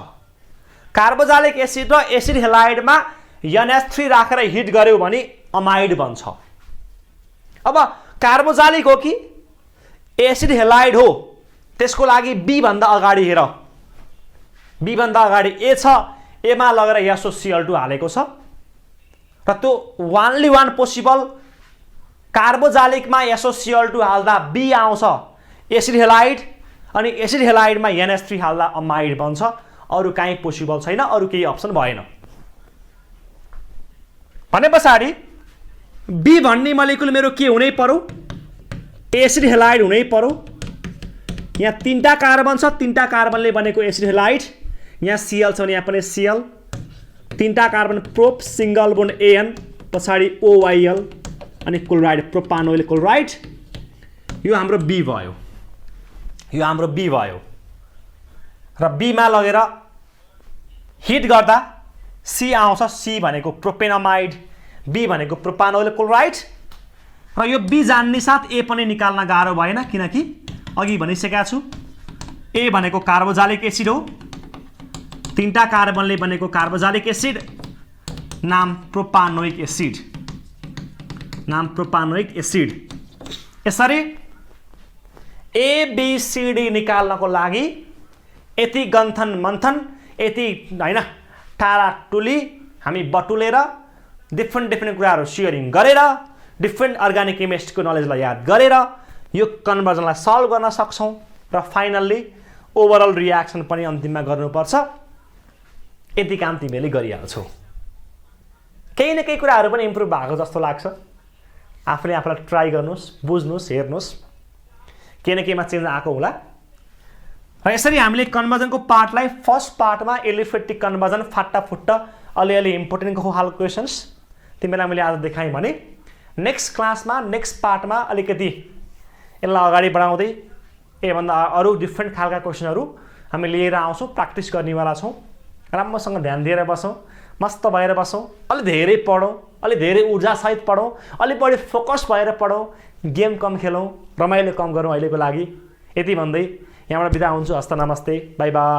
कार्बोजालिक एसिड र एसिड हेलाइडमा NH3 राखेर हिट गर्यो भने अमाइड बन्छ। अब कार्बोजालिक हो कि एसिड हेलाइड हो, त्यसको लागि B भन्दा अगाडि हेर। B भन्दा अगाडि A छ, A मा लगेर SOCl2 हालेको छ र त्यो ओन्ली वान पोसिबल कार्बोजालिकमा SOCl2 हाल्दा B आउँछ एसिड हेलाइड, अनि एसिड हेलाइडमा NH3 हाल्दा अमाइड बन्छ। अरु कहीँ पोसिबल छैन, अरु केही अप्सन भएन। भने पछाडि B भन्ने मलिकुल मेरो के हुनै पर्यो? एसिड हेलाइड हुनै पर्यो। यहाँ तीनटा कार्बन छ, तीनटा कार्बनले बनेको एसिड हेलाइड। यहाँ Cl छ भने यहाँ पनि Cl, तीनटा carbon prop, single bond AN, पछाडि OYL अनि क्लोराइड, प्रोपानोइल क्लोराइड। यो हाम्रो B भयो। यो हाम्रो B भयो र B मा लगेर हिट गर्दा C आउँछ। C भनेको प्रोपेनमाइड, B भनेको प्रोपानोइल क्लोराइड। र यो B जान्ने साथ A पनि निकाल्न गाह्रो भएन, किनकि अघि भनिसकेका छु A भनेको कार्बोजालिक एसिड हो। तीनटा कार्बनले बनेको कार्बोजालिक एसिड, नाम प्रोपानोइक एसिड। नाम प्रोपानोइक एसिड। यसरी ABCD निकाल्नको लागि यति गन्थन मन्थन, यति हैन टाढाटुली हामी बटुलेर डिफ्रेन्ट कुराहरू सेयरिङ गरेर डिफ्रेन्ट अर्गानिक केमिस्ट्रीको नलेजलाई याद गरेर यो कन्भर्जनलाई सल्भ गर्न सक्छौँ र फाइनल्ली ओभरअल रियाक्सन पनि अन्तिममा गर्नुपर्छ। यति काम तिमीले गरिहाल्छौ। केही न केही कुराहरू पनि इम्प्रुभ भएको जस्तो लाग्छ। आफूले आफूलाई ट्राई गर्नुहोस्, बुझ्नुहोस्, हेर्नुहोस्, केही न केहीमा चेन्ज आएको होला। र यसरी हामीले कन्भर्जनको पार्टलाई फर्स्ट पार्टमा एलिफेटिक कन्भर्जन फाटाफुट्ट अलिअलि इम्पोर्टेन्ट खालको क्वेसन्स तिमीलाई मैले आज देखाएँ भने नेक्स्ट क्लासमा नेक्स्ट पार्टमा अलिकति यसलाई अगाडि बढाउँदै योभन्दा अरू डिफ्रेन्ट खालका क्वेसनहरू हामी लिएर आउँछौँ, प्र्याक्टिस गर्नेवाला छौँ। राम्रोसँग ध्यान दिएर बसौँ, मस्त भएर बसौँ, अलि धेरै पढौँ, अलि धेरै ऊर्जासहित पढौँ, अलि बढी फोकस भएर पढौँ, गेम कम खेलौँ, रमाइलो कम गरौँ अहिलेको लागि। यति भन्दै यहाँबाट बिदा हुन्छु। हस्त नमस्ते, बाई बाई।